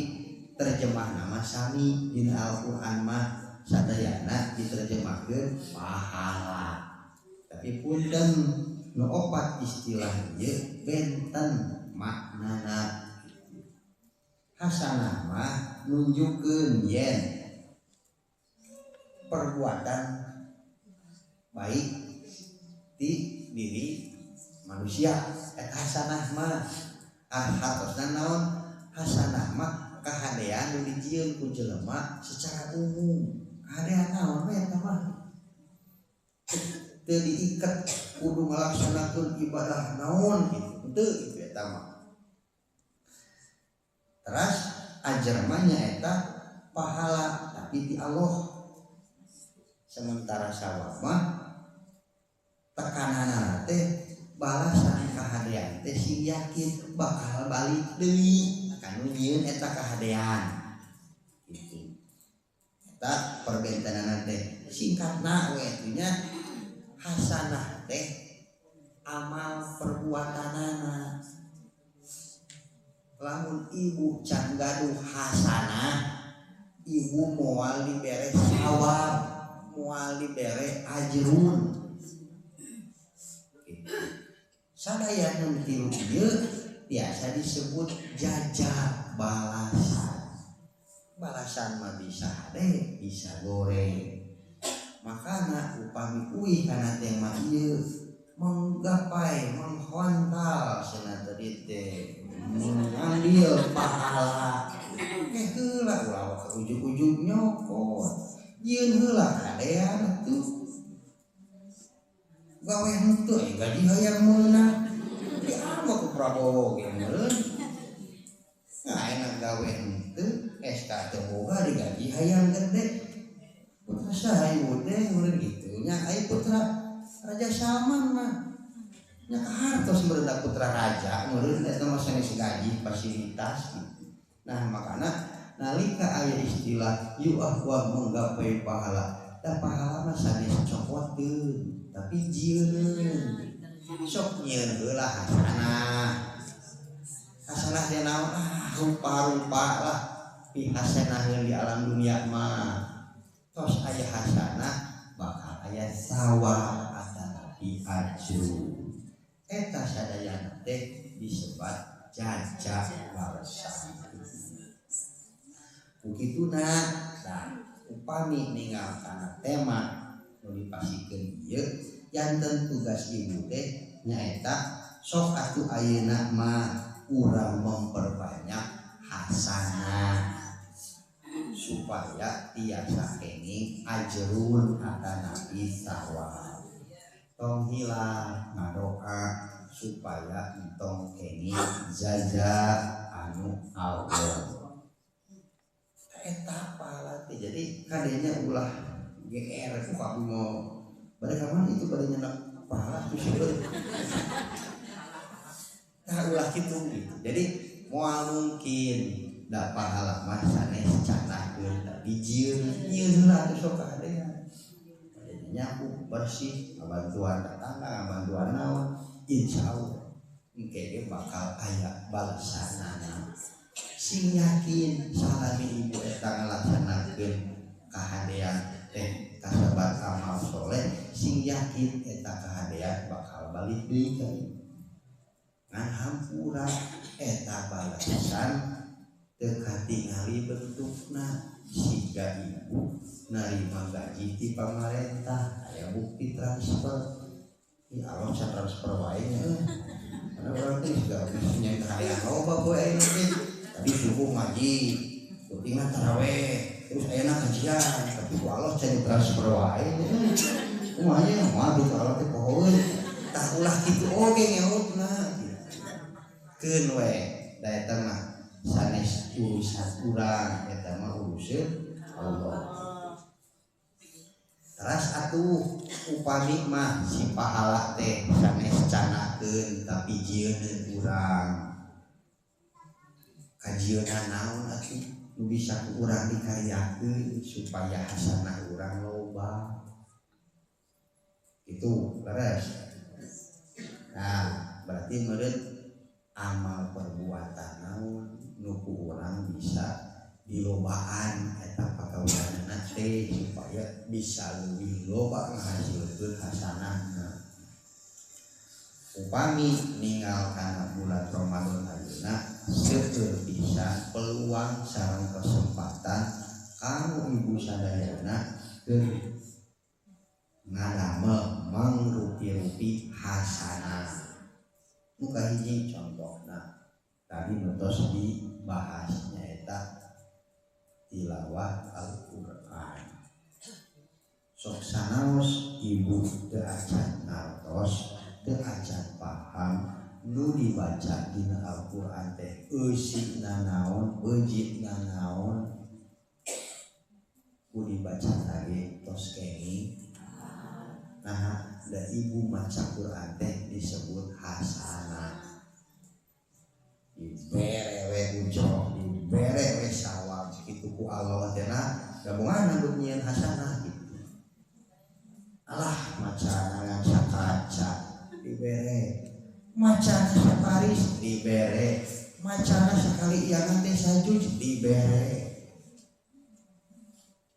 terjemah nama sami dina Al-Qur'an mah sadayana diterjemahkeun pahala. Tapi punten nu opat istilah ieu benten maknana. Hasanah mah nunjukkeun yen perbuatan baik di diri manusia. Eta hasanah mah hartosna naon? Hasanah mah kahadean nu dijieun ku jelema secara umum. Kahadean naon we eta mah? Teu diiket kudu ngalaksanakeun ibadah naon gitu. Teu itu eta mah. Terus ajar mah nyaeta pahala tapi ti Allah. Sementara sawab mah tekananana teh balasan kahadean teh sing yakin bakal balik deui kanu nyieun eta kahadean gitu. Eta perbentenana teh singkatna we nya hasanah teh amal perbuatanana. Lamun ibu can gaduh hasanah ibu moal dibere sawab moal dibere ajrun. sadayana tilu ieu biasa disebut jajak balasan mah bisa deh bisa goreng makana upami uih kana teh mah ieu menggapai menghontal cenah tadi teh mengambil pahala heula ulah ka ujug-ujug nyokot yeun heula kadean tuh gawe henteu gaji hayang meunang diamo ku Prabowo ge meureun enak gawe henteu SK teu boga digaji hayang gede putra sahayu teh meureun kitu nya ai putra Raja Salman mah nya kahartos meureun putra raja meureun eta mah sanes gaji fasilitas gitu. Nah makana nalika aya istilah yu'ahwa menggapai pahala da pahala mah sanes cokoteun tapi jieun sok nyieun heula hasanah teh naon rupa-rupa lah pihasanah di alam dunia mah tos aya hasanah bakal aya sawab ajru eta sadayana teh disebat jajak balasan begituna dan upami ninggal kana tema nu dipasikeun ieu janten tugas ibu teh nyaeta sok atuh ayeuna mah urang memperbanyak hasanah supaya tiasa kenging ajrun atana sawab tong hilang ngadoa supaya entong kenging jajak anu Allah eta pahala teh jadi kadenya ulah GR ku kamu mau bade kapan itu bade nyenak pahala tuh seueur tah ulah kitu gitu jadi moal mungkin da pahala mah sanes canakeun da bijieun nyieun heula atuh sok kadean nyapu bersih bantuan tetangga bantuan naon insyaallah engke bakal aya balasanana sing yakin salami ibu eta ngalaksanakeun kahadean teh kasabat amal soleh sing yakin eta kahadean bakal balik deui ka ieu ngan hampura eta balasan teu katingali bentukna siga ibu narima gaji di pamarentah aya bukti transfer ya Allah bisa transfer wae nya karena orang teh juga bisnya hayang loba poe aya teh tadi subuh ngaji rutingan tarawih terus ayeuna kajian tapi ku Allah can transfer wae kumaha nya mah di Allah teh pohoeun tah ulah kitu oge ngeutna keun we da eta mah sanes urusan urang eta mah urusan Allah teras atuh upami mah si pahala teh sanes canakeun tapi jieun urang kajieuna naon atuh nu bisa ku urang dikaryakeun supaya hasanah urang loba itu leres nah berarti meureun amal perbuatan naon nu ku urang bisa dilobaan eta pagaweanna teh supaya bisa leuwih loba ngahasilkeun hasanahna upami ninggal kana bulan Ramadan ayeuna seueur bisa peluang sareng kesempatan kanggo ibu sadayana keur ngadamel mangrupi-rupi hasanah nu kahiji contohna tadi mentos dibahas nyaeta tilawah Al-Qur'an sok sanaos ibu teu acan ngartos teu acan paham nu dibaca dina Al-Qur'an teh eusigna naon beujitna naon ku dibaca tadi tos kenging nah da ibu maca Qur'an teh disebut hasanah dibere we ujroh dibere we sawab kitu ku Allah teh gabungan anu nyieun hasanah gitu alah maca ngan sakaca dibere maca saparis dibere maca sakali iangan teh sajud dibere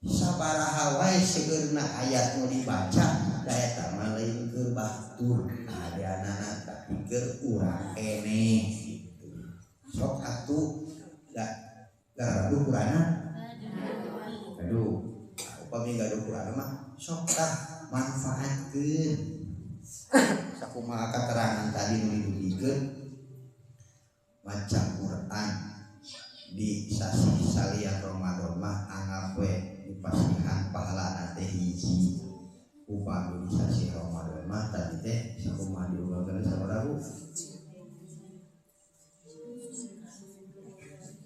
sabaraha wae segeurna ayat nu dibaca da eta mah lain keur batur adeanana pikir urang keneh gitu. Sok atuh gaduh kurana gaduh upami gaduh kurana mah sok tah manfaatkeun sakumaha katerangan tadi nu didugikeun maca Quran di sasi salian Ramadan mah anggap we dipasihan pahalana teh hiji upami di sasi Ramadan mah tadi teh sakumaha diugakeun sabaraha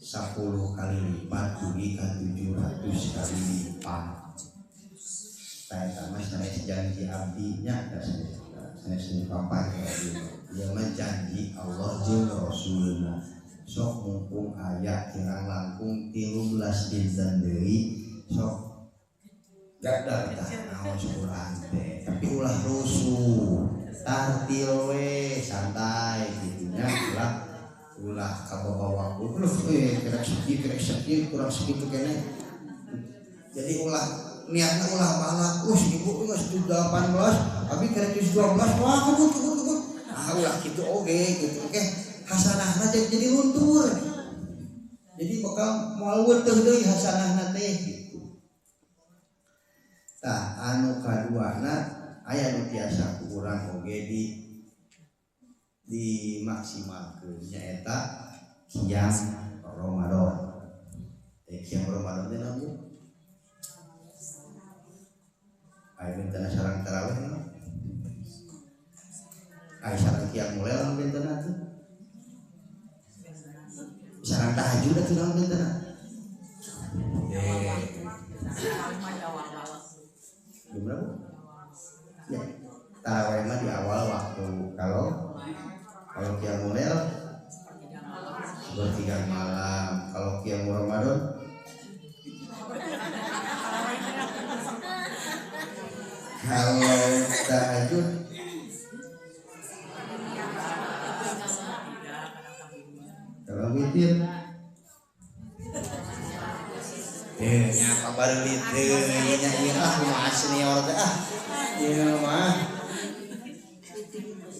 10 kali lipat dugi ka 700 kali lipat. Saya sama sanes janji abdi nya sanes papan dia mah janji Allah jeung Rasulna. Sok mumpung aya kirang langkung 13 dinten deui sok gadar tah naon Quran teh tapi ulah rusuh tartil we santai gitu nya ulah kabawa kira sekitu kurang segitu kene jadi ulah niatna ulah balak ibu geus 18 abi kira 12 wah kebut ulah kitu oge gitu oke hasanahna jadi luntur jadi bakal moal weuteung deui hasanahna teh gitu tah anu kaduana aya nu tiasa ku urang oge dimaksimalkeun nyaeta qiyam Ramadan. Qiyam Ramadan teh naon? Aya bentana sareng tarawih naon? Aya sareng qiyam lail bentana teh. Sareng tahajud teh naon bentana? Gimana? Ya, tarawih mah di awal waktu kalau qiyamul lail sepertiga malam. Kalau qiyamul Ramadan kalau tahajud kalau witir nya kabar witir nya ieu kumaha senior teh ieu mah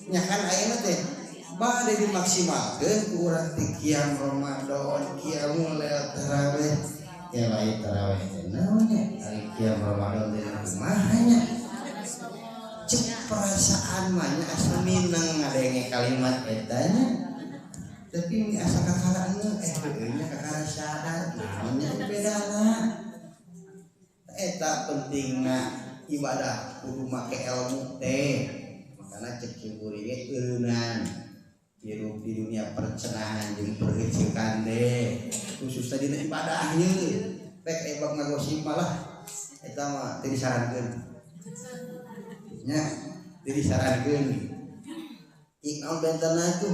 nya kan ayeuna teh bade dimaksimalkeun ku urang teh qiyam Ramadan qiyamul lail tarawih ya lain tarawih teh naon nya ari qiyam Ramadan teh kumaha nya cek perasaan mah nya asa mineng ngadenge kalimat eta nya tapi asa kakaraeun euy nya kakara sadar naon nya bedana eta pentingna ibadah kudu make ilmu teh makana cek ciburi ge eueunan hirup di dunia percenahan jeung perheucekan deh khususna dina ibadah ieu pek ebak ngagosip malah eta mah teu disarankeun nya teu disarankeun ing naon bentana itu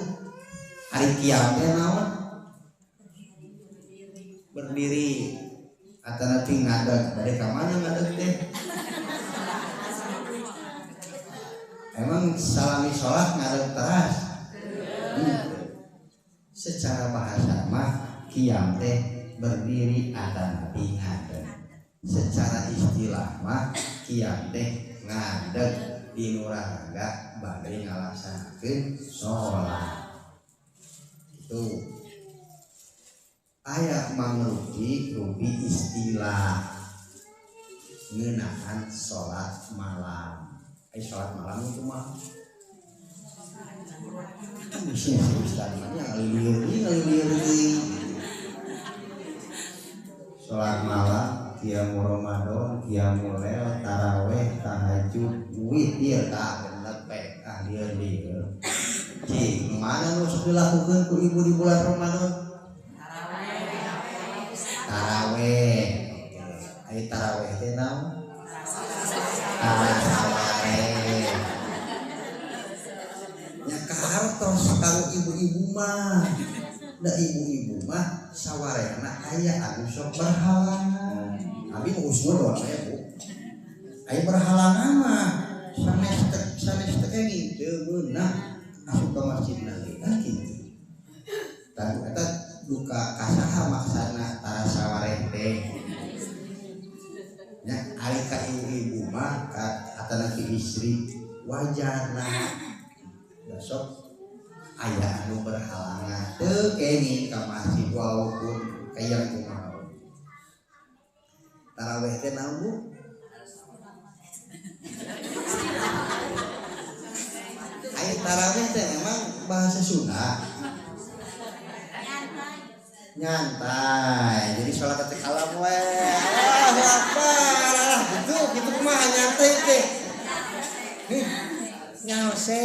hari kiamat teh naon berdiri atana ting ngadeg bade ka mana ngadeg teh emang salami salat ngadeg teras secara bahasa mah qiyam teh berdiri atana ting ngadeg secara istilah mah qiyam teh ngadeg di nuragaga bade ngalaksanakeun salat itu aya mangrupi istilah ngeunaan salat malam salat malam itu mah bisa yang ngalilir salat malam qiyamul Ramadan qiyamul lail tarawih tahajud witir tak bener pek lieur cing mana nu sok dilakukeun ku ibu di bulan Ramadan tarawih aya tarawih teh naon nya kahartos kanggo ibu-ibu mah da ibu-ibu mah sawarena aya anu sok berhalangan abi mau usur doang aya Bu aya berhalangan mah sanes teh gitu beunah asup ka masjid nanti kan gitu dan eta duka kasaha maksana tara sawareh teh nya ari ka ibu-ibu mah ka atana ki istri wajar nah besok aya anu berhalangan teu kenging ka masjid walaupun kayang kumaha tarawih teh naon Bu aya tarawih teh emang bahasa Sunda nyantai jadi sholat teh kalem we Allahu Akbar gitu kumaha nyantai teh nyause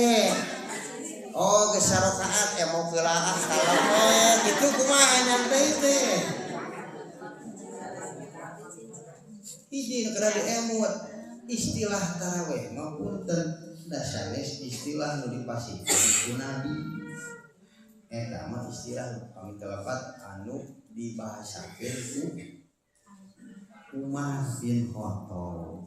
oh geus rakaat mau qiraah kalem we gitu kumaha nyantai teh hiji kada diemut istilah tarawih mah punten da sanes istilah nu dipasikeun ku Nabi eta mah istilah kami telepat anu dibahasakeun ku Umar bin Khattab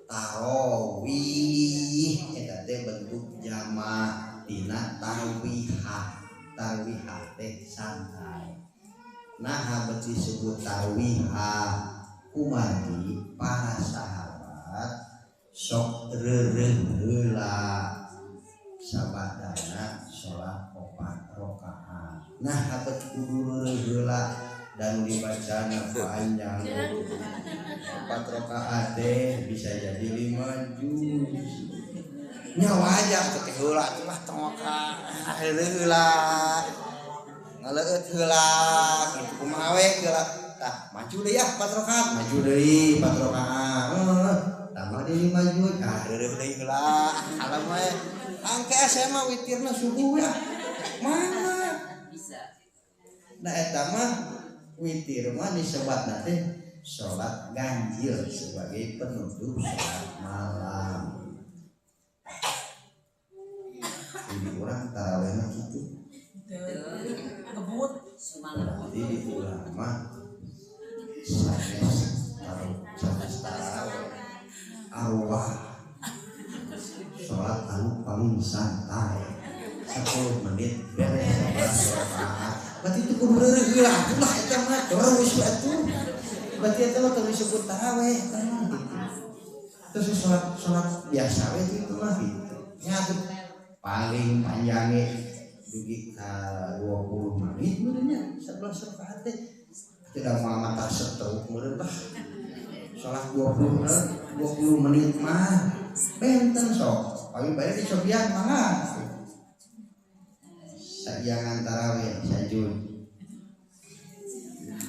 tarawih eta teh bentuk jamak dina tarwihah tarwihah teh santai nah beuti disebut tarwihah kumari para sahabat sok reureuh heula sabadana salat 4 rakaat. Nah, habat kudu heula dan dibacana panjang 4 rakaat teh bisa jadi 5 juz. Nya wajah teh heula mah tongka heula. Ngaleut heula kitu kumaha we heula. Tah maju deui ya 4 rakaat, maju deui 4 rakaat. Tambah deui 5 juz. Ah deui heula. Alam we angke SMA witirna subuh ya. Mana bisa. Nah eta mah witir mah disebatna teh salat ganjil sebagai penutup salat malam. Jadi orang tarawih mah kitu. Kebut semangat. Jadi di ulama sanes tarawih arwah salat anu paling santai 10 menit beres 11 rakaat berarti itu kudu reureuh heula atuh eta mah terus atuh berarti eta mah teu disebut tarawih kan gitu terus salat biasa we itu mah gitu nya paling panjang dugi ka 20 menit meureunnya 11 rakaat teh tidak mau mata setruk meureun bah salat 20 menit mah benten sok pagi bae di Sobian mah sajangan tarawih sajud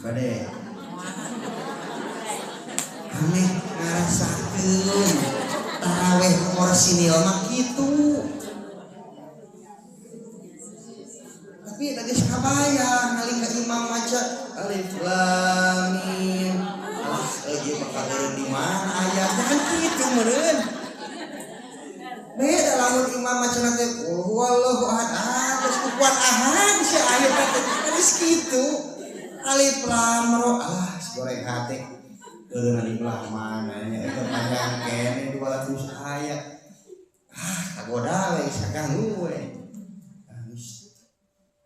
bade ane ngarasakeun tarawih orsinil mah kitu tapi tadi sabayang ngaling ka imam maca alif lam mim lagi bakal di mana ayat kan kitu meureun beda lamun imam maca teh wallahu ahad geus kuat ahad si ayat teh geus kitu alif lam ra goreng hate eureun alif lam mana nya eta panjang kene 200 ayat kagoda we saganggu we geus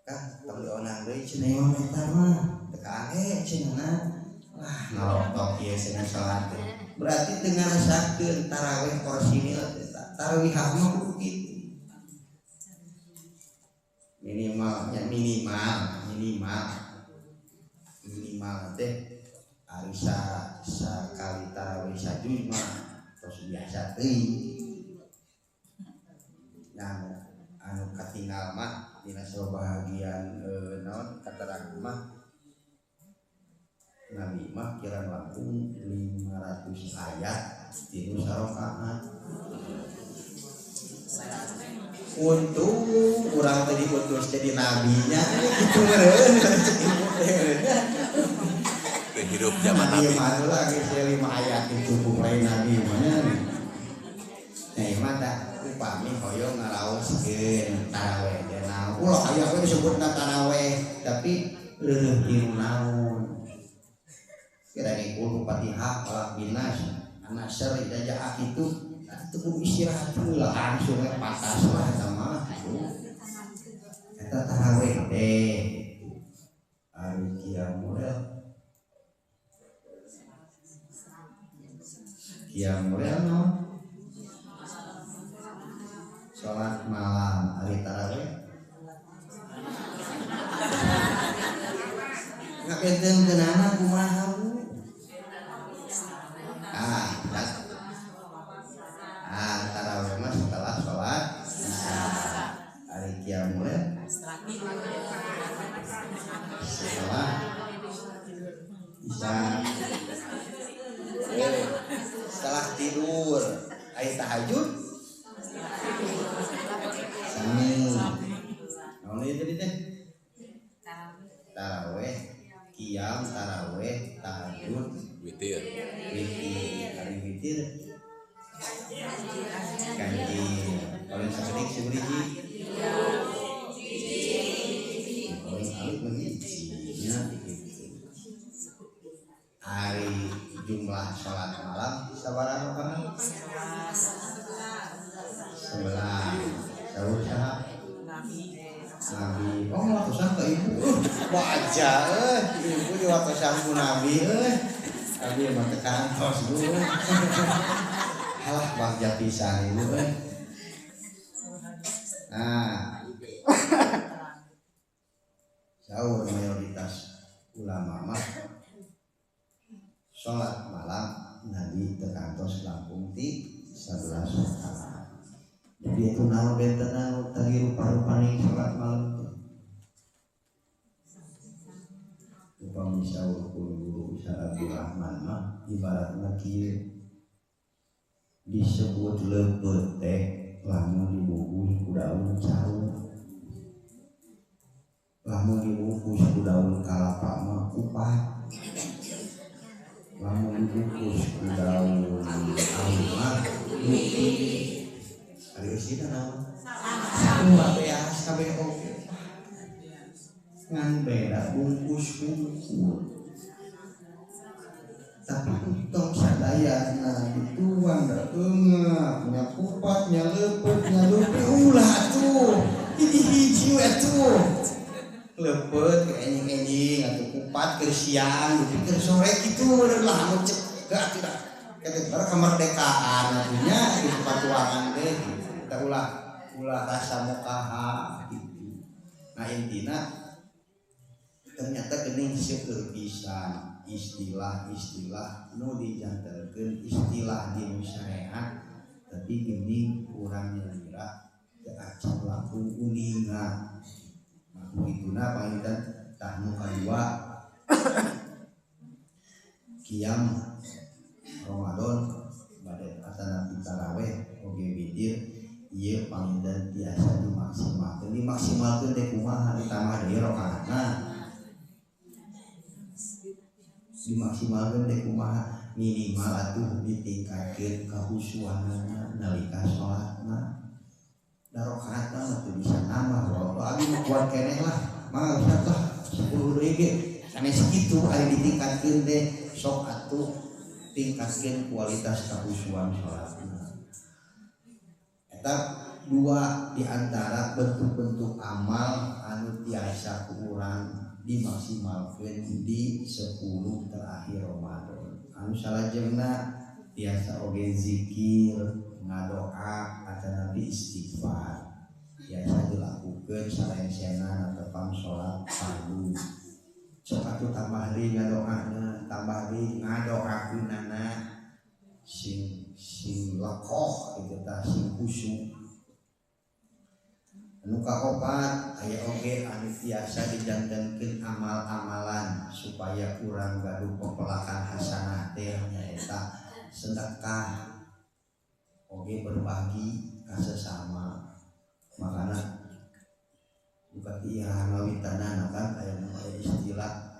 kan tapi onang deui cenah imam eta mah teu kae cenah ngaloktok ieu cenah salat berarti dengan rasakeun tarawih porsinil tarawih mah kudu kitu minimal teh ari sakali tarawih sajud mah tos biasa teuing nah anu katinggal mah dina bahagian naon katerang mah Nabi mah kira langkung 500 ayat di rakaat untung kurang tadi utus jadi nabinya gitu meureun hidup zaman nabi mah lagi 5 ayat itu cukup lain nabi mana nah imah dah upami hoyong ngaraoskeun tarawih teh naon ulah aya we disebutna tarawih tapi reureuh kieu naon kira ngikul Fatihah falaq binas anak syari dajah itu kudu istirahat heula langsung patas lah sama eta tarawih teh ari qiyamul no salat malam ari tarawih benten kenana kumaha Bu? Tarawih mah setelah sholat isya. Hari qiyamul setelah isya. Setelah tidur aya tahajud sami naon ieu jadi teh tarawih qiyam tarawih tahajud witir hari witir ganjil paling sakedik seberiji paling alit mengijinya hari jumlah sholat malam sabaraha rakaat 11 sahur saha Nabi oh watosan ke ibu wajah ibu di watosan ku Nabi Nabi emang tekantos dulu halah bagja pisan ibu nah sahur mayoritas ulama mah sholat malam Nabi tekantos langkung ti 11 rakaat. Jadi itu nama benten tadi rupa-rupanya sholat malam itu. Upami sahur guru Ustaz Abdul Rahman mah ibaratna kieu disebut leupeut teh lamun dibungkus ku daun caru. Lamun dibungkus ku daun kalapa mah kupat. Lamun dibungkus ku daun alma luti hari usina naon sama beas kabeh oge ngan beda bungkus tapi untung sadayana dituang da eungeuh nya kupat nya leupeut nya lupi ulah tuh hiji-hiji we tuh leupeut ke enjing-enjing atuh kupat keur siang lupi keur sore kitu lah anu cek tidak ketika kemerdekaan artinya di patuangan deh kita ulah rasa mukaha gitu. Nah intina ternyata geuning seueur pisan istilah-istilah nu dijantelkeun istilah di syariat tapi geuning urang nyelira teu acap langkung uninga. Nah begituna panginten tah nu kadua qiyam Ramadan bade asana tarawih oge witir ieu panginten biasa dimaksimalkeun teh kumaha ditambah deui rakaatna dimaksimalkeun teh kumaha minimal atuh ditingkatkeun kahusuanana nalika salatna da rakaatna teh bisa nambah wae abi mah kuat keneh lah mah usah tah 10 deui ge sanes kitu aya ditingkatkeun teh sok atuh tingkatkeun kualitas kahusuan salatna. Eta dua di antara bentuk-bentuk amal anu tiasa ku urang dimaksimalkeun di 10 terakhir Ramadan. Anu salajengna tiasa oge zikir, ngadoa atanabi istighfar. Tiasa dilakukeun sarencenna natepang salat fardu. Sok atuh tambah deui ngadoana, tambah deui ngadoakeunana sing lekoh kitu tah sing khusyuk. Anu kaopat aya oge anu tiasa dijantenkeun amal-amalan supaya urang gaduh pepelakan hasanah teh nyaeta sedekah oge berbagi ka sesama. Makana bukati ngawitanana kan aya istilah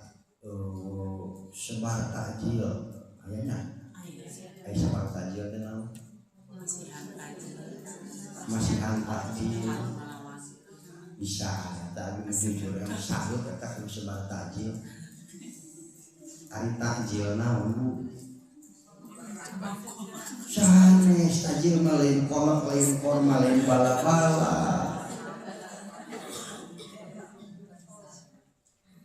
sebar takjil ayana aya sebar takjil teh naon masihan takjil bisa tadi jujur yang sahut eta ku sebar takjil ari takjil naon Bu sanes takjil mah lain kolak lain korma lain bala-bala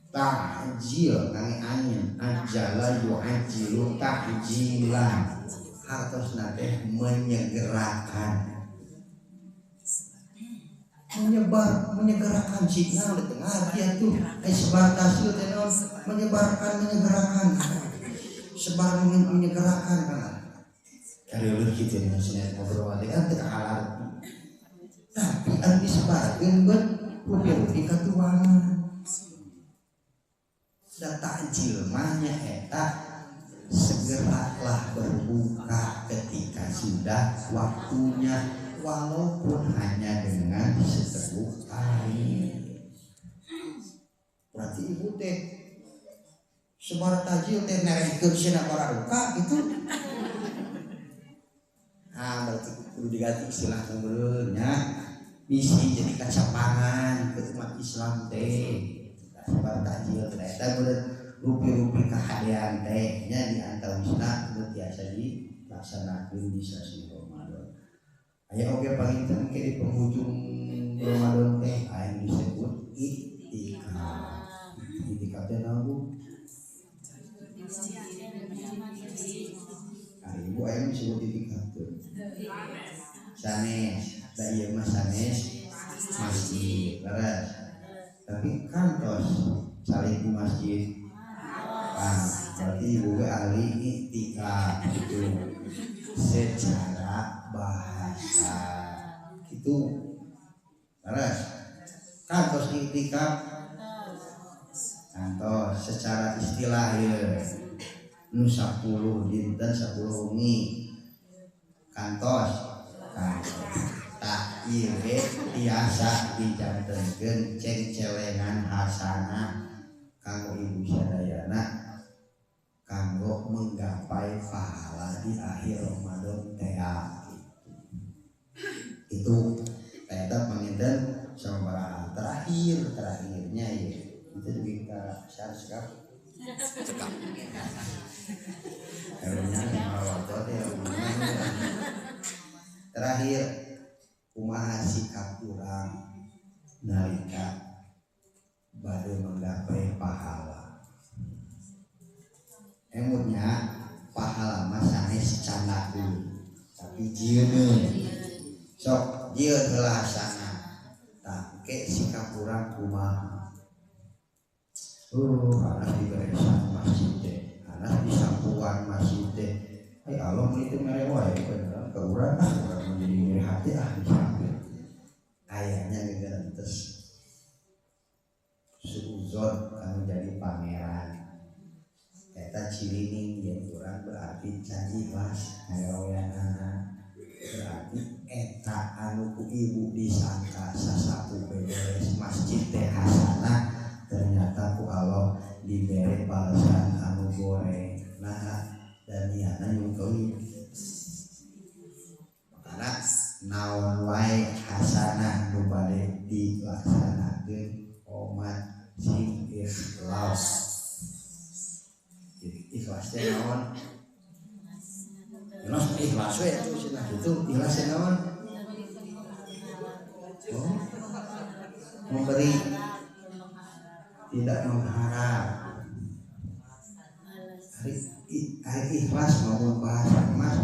takjil kang anjeun ajala yu'ajilu takjilan hartosna teh menyegerakan menyegerakan signal di tengah dia tuh sebar tasil tenon menyegerakan sebar menyegerakan kan kalau gitu nih saya ngobrol dengan terhalar tapi anu disebarkeun buat rupi-rupi katuangan da takjil mahnya eta segeralah berbuka ketika sudah waktunya walaupun hanya dengan seteguk air. Berarti ibu teh sebar tajil teh nerekeun cenah bararuka gitu. Berarti kudu diganti istilah ngeureunnya bisi jadi kacapangan ke umat Islam teh. Sebar tajil teh eta bener rupi-rupi kahadean teh nya di antawisna biasa dilaksanakeun di sasi Ramadan. Aya oge panginten ke di penghujung Ramadan teh aya disebut iktikaf. Iktikaf teh naon Bu? Ibu aya disebut iktikaf teh. Sanes, da ieu mah sanes masjid, beres. Tapi kantos salih ku masjid. Berarti ibu ahli iktikaf gitu. Secara bahasa itu beres kantos iktikaf kantos secara istilah ya nu 10 dinten 10 wengi kantos tak ieu tiasa dijantenkeun cengcelengan hasanah kanggo ibu sadayana kanggo menggapai pahala di akhir Ramadan teh itu eta panginten sabaraha terakhirnya ya itu lebih ke syar sekap karunya marawat teh terakhir kumaha sikap urang nalika bade menggapai pahala. Emutnya pahala mah sanes canda dulu tapi jieun sok jieun heula hasanah tah ke sikap urang kumaha anas diberesan masjid teh anas disapuan masjid teh Allah meuli teu mere wae beneran ka urang urang menjadi ngeri hati disampir ayahnya gegerentes suuzon anu jadi pangeran eta cirining yang kurang berarti janji ikhlas ngayaweanana berarti eta anu ku ibu disangka sasapu beberes masjid teh hasanah ternyata ku Allah diberi balasan anu goreng nah dan niatna nyungkeun makana naon wae hasanah nu bade dilaksanakeun umat sing ikhlas ikhlas teh naon? Ikhlas we itu cenah itu ikhlas teh naon? Memberi tidak mengharap. Hari ikhlas maupun bahasa emas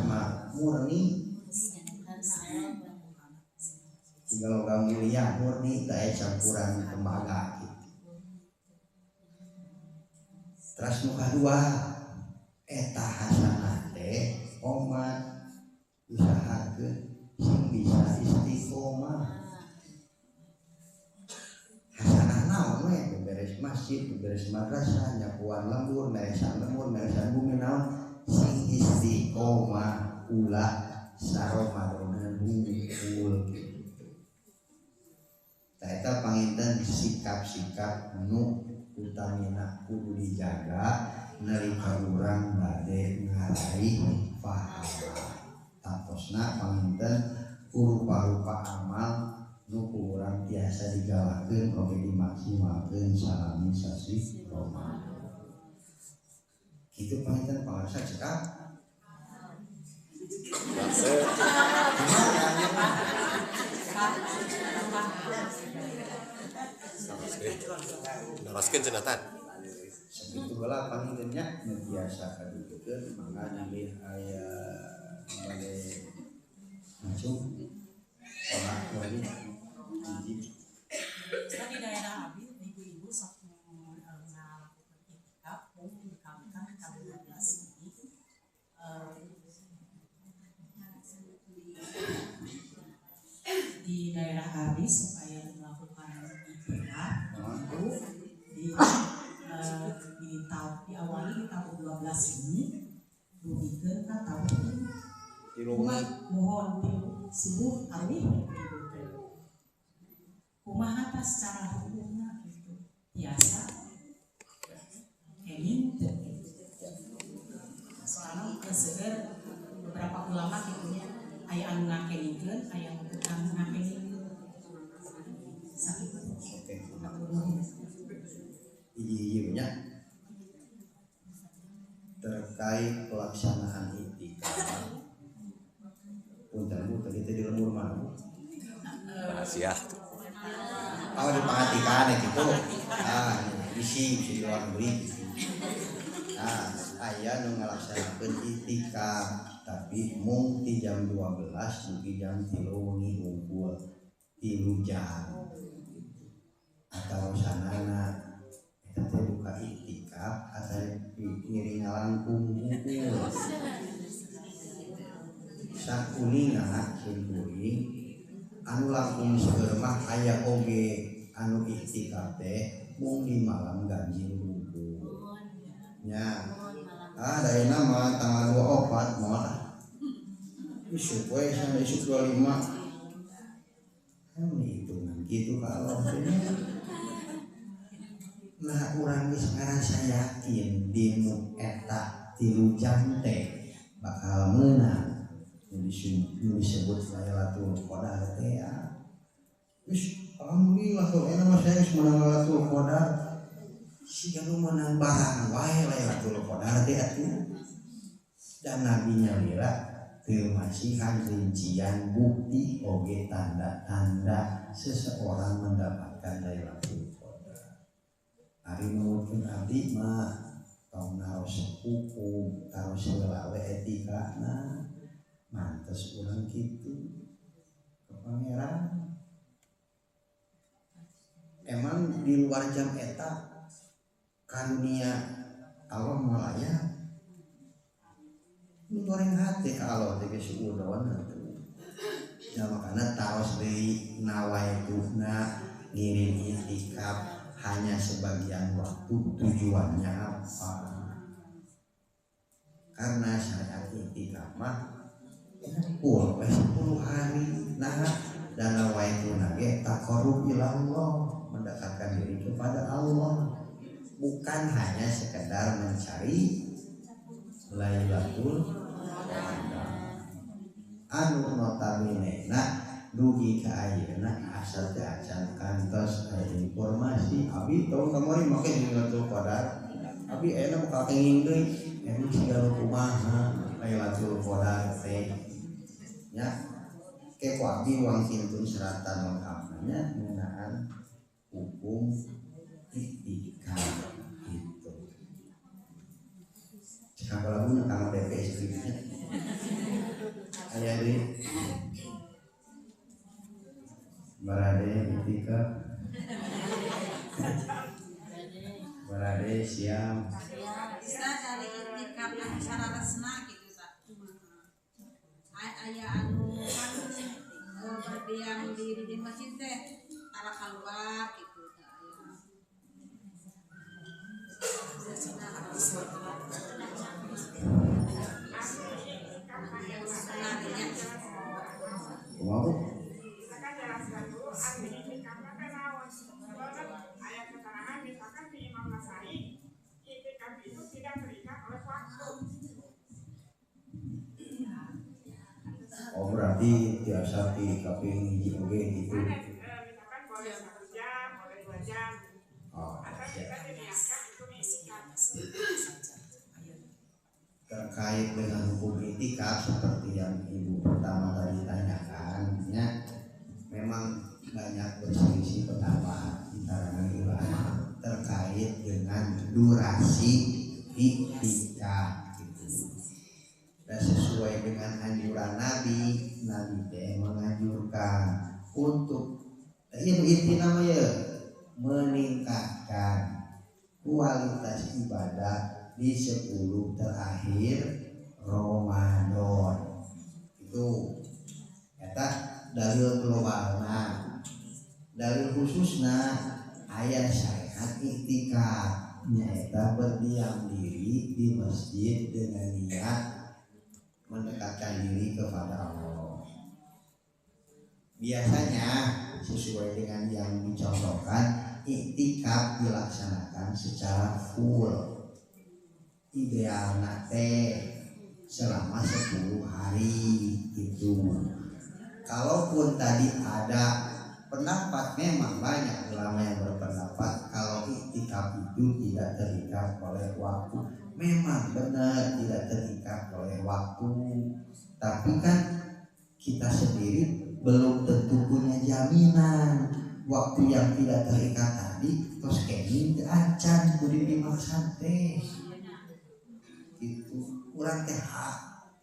murni. Kalau kaum mulia murni tak ada campuran tembaga gitu. Terus nu kadua eta hasanah teh umat usahakeun sing bisa istiqomah. Hasanah naon we beberes masjid, beberes madrasah, nyapuan lembur, meresan bumi naon sing istiqomah ulah saromadanan hungkul gitu. Eta panginten sikap-sikap nu utamina kudu dijaga nalika urang bade ngaraih pahala. Taposna panginten rupa-rupa amal nu urang tiasa digalakeun oge dimaksimalkeun salami sasi Ramadan. Kitu panginten pangarsa cekap. Naraskeun cenatan. Sakitu heula pangintennya nu biasa kadudukeun mangga nambih aya bade masuk ora wali ada abi ibu-ibu sok melakukan itikaf dikawinkan tanggal 12 ini di daerah abi supaya melakukan itikaf diawali di tahun 12 ini dugikan ka tahun mohon subuh arwih kumaha tas secara hukumnya gitu biasa kening soalnya seger beberapa ulama gitunya aya anu ngakeningkeun aya anu ngakeningkeun sakit oke iya terkait pelaksanaan itikaf punten Bu tadi di lembur mana Bu rahasia diperhatikan ya gitu isi di luar negeri ayah nu ngalaksanakeun itikaf tapi mung di jam 12 dugi jam 3 wengi unggul 3 jam atau sanana eta teh buka itikaf atau ngiring langkung unggul sakuninga simkuring anu langkung seger mah aya oge anu itikaf teh mung di malam ganjil unggul nya daena mah tanggal 24 mah isuk we sampai isuk 25 hitungan gitu kalau nah urang geus ngarasa yakin di nu eta 3 jam teh bakal meunang disebut Lailatul Qadar teh ya. Alhamdulillah kalau enak mas saya menang Lailatul Qadar. Siga nu menang barang wae Lailatul Qadar teh atuh. Dan nabinya lira teu masihan rincian bukti oge tanda-tanda seseorang mendapatkan Lailatul Qadar. Ari nuhun abdi mah tong naros hukum, taros heula we etikana. Mantes ulang gitu ke pangeran emang di luar jam eta karunia Allah malaya ini goreng hati ke Allah teh geus udon atuh ya makana taros deui nawaituna ngiring itikaf hanya sebagian waktu tujuannya apa karena syariat itikaf mah 10 hari nah dan nawaitu nage taqarrub ila Allah mendekatkan diri kepada Allah bukan hanya sekedar mencari Lailatul Qadar anu notabene dugi ka ayeuna asal teh acan kantos aya informasi abi tahu kamari make Lailatul Qadar abi ayeuna bakal kenging deui emang sigana kumaha Lailatul Qadar teh ya ke kuabi uang kintun seratan lengkapnya mengenaan hukum itikaf itu siapa lagunya kang DP istrinya ayah di barade itikaf barade siap bisa cari itikaf yang secara resmi gitu tak aya anu kan berdiam diri di masjid teh tara keluar gitu mau ayat keterangan misalkan di Imam Nasai itikaf itu tidak terikat oleh waktu. Oh berarti biasa di kaping hiji oge gitu. Misalkan boleh 1 jam, boleh 2 jam. Atau kita diniatkan untuk itikaf. Terkait dengan hukum itikaf seperti yang ibu pertama tadi tanyakan, ya memang banyak berselisih pendapat di kalangan ulama terkait dengan durasi itikaf. Dan sesuai dengan anjuran Nabi teh menganjurkan untuk inti namanya meningkatkan kualitas ibadah di 10 terakhir Ramadan. Itu eta dalil globalna. Dalil khususna aya syariat iktikaf nyaeta berdiam diri di masjid dengan niat mendekatkan diri kepada Allah. Biasanya sesuai dengan yang dicontohkan, iktikaf dilaksanakan secara full. Idealna teh selama 10 hari itu. Kalaupun tadi ada pendapat, memang banyak ulama yang berpendapat kalau iktikaf itu tidak terikat oleh waktu. Memang benar tidak terikat oleh waktu. Tapi kan kita sendiri belum tentu punya jaminan waktu yang tidak terikat tadi terus kayaknya acan kudu dimaksa teh gitu kurang teh.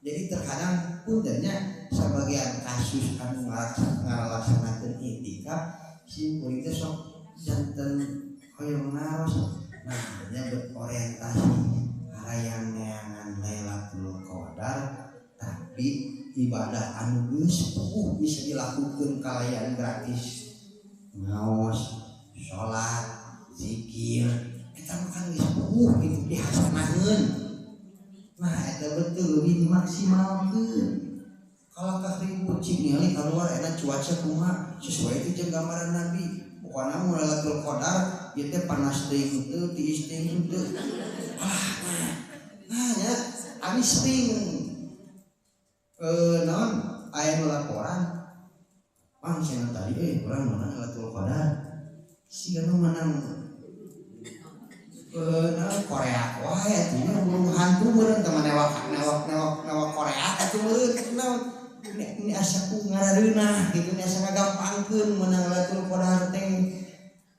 Jadi terkadang puntennya sebagian kasus anu ngalaksanakeun iktikaf si murid teh sok janten hoyong naros nah nya berorientasi hayang-hayangan Lailatul Qadar tapi ibadah anu geus bisa dilakukan kalayan gratis ngaos, sholat, zikir eta mah kan geus gitu dihasanakeun. Nah eta betul lebih dimaksimalkeun. Kalau kakribu cik ningali keluar enak cuaca kumaha sesuai itu jeung gambaran Nabi. Pokona mun Lailatul Qadar ieu teh panas teuing teu tiis teuing teu. Nah nya abi sering naon aya laporan mang cenah tadi urang menang Lailatul Qadar siga nu menang Korea wae atunya burung hantu meureun teh newak Korea atuh meureun naon ini asa ku ngarareunah gitu asa ngagampangkeun menang Lailatul Qadar teh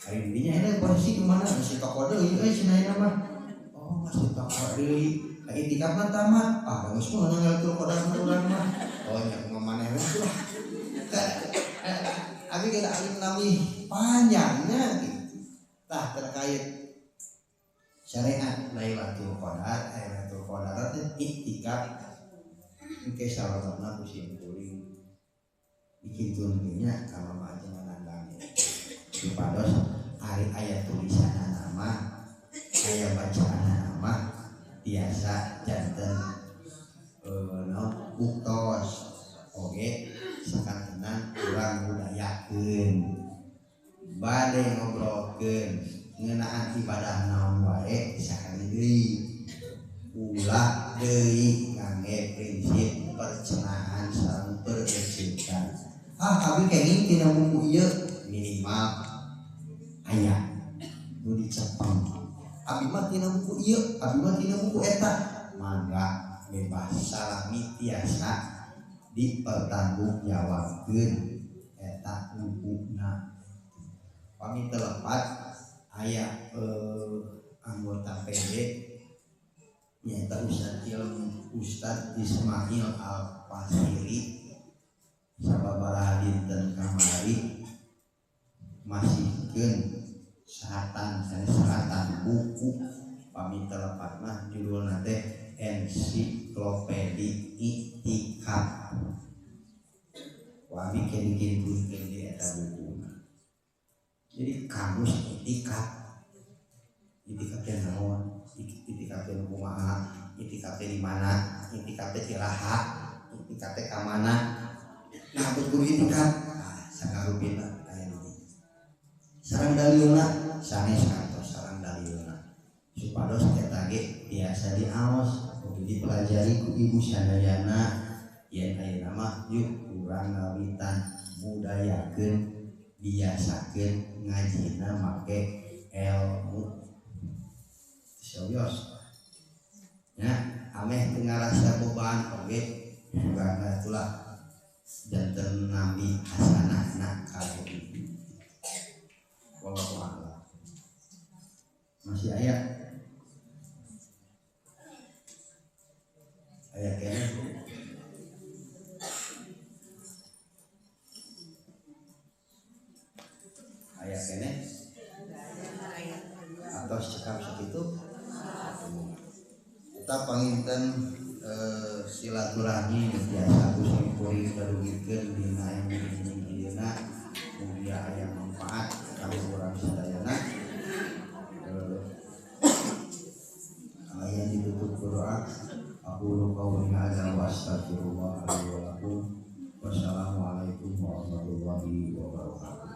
ari dinya eta posisi di mana si toko deui cenah ieu mah oh masih toko deui iktikaf mah tamat geus menang Lailatul Qadar urang mah oh nya kumaha maneh lah abi geus alim nami panjangnya gitu. Tah terkait syariat Lailatul Qadar teh iktikaf engke salahna ku simkuring dikitukeun nya kalau mah jangan nandang supados ari aya tulisan nama aya bacaan nama biasa janten buktos oge sakantenan urang budayakeun bade ngobrolkeun ngeunaan ibadah naon wae sakali deui ulah deui kangge prinsip percenaan sareng pereucikan abi kenging tina buku ieu minimal aya nu dicepeng abi mah tina buku ieu abi mah tina buku eta mangga bebas salami tiasa dipertanggungjawabkeun eta bukuna pami telepat aya anggota PD nyata Ustad Ismail Al-Fasiri sababaraha dinten kamari masihkeun sahatan buku pami telepat mah judulna teh ensiklopedi iktikaf wami bikin di eta buku. Jadi kamus iktikaf teh naon iktikaf teh kumaha iktikaf teh di mana iktikaf teh iraha iktikaf teh ka mana nah betul iktikaf sagarupina aya di sareng dalilna sanes kantos sareng dalilna supados eta ge biasa diaos dipelajari ku ibu sadayana yen ayeuna mah yuk urang ngawitan budayakeun biasakeun ngajina make ilmu serius ya ameh teu ngarasa beban oge karena itulah janten nabi hasanahna kalau itu wallahu a'lam masih ayat kene ayat kene tos cekap sakitu kita panginten silaturahmi biasa kusim kuring karugikeun dina yang dina mugia aya manfaat kanggo urang sadayana. Aya ditutup doa. Aku qauli hadza wa astaghfirullah li wa lakum. Wassalamualaikum warahmatullahi wabarakatuh.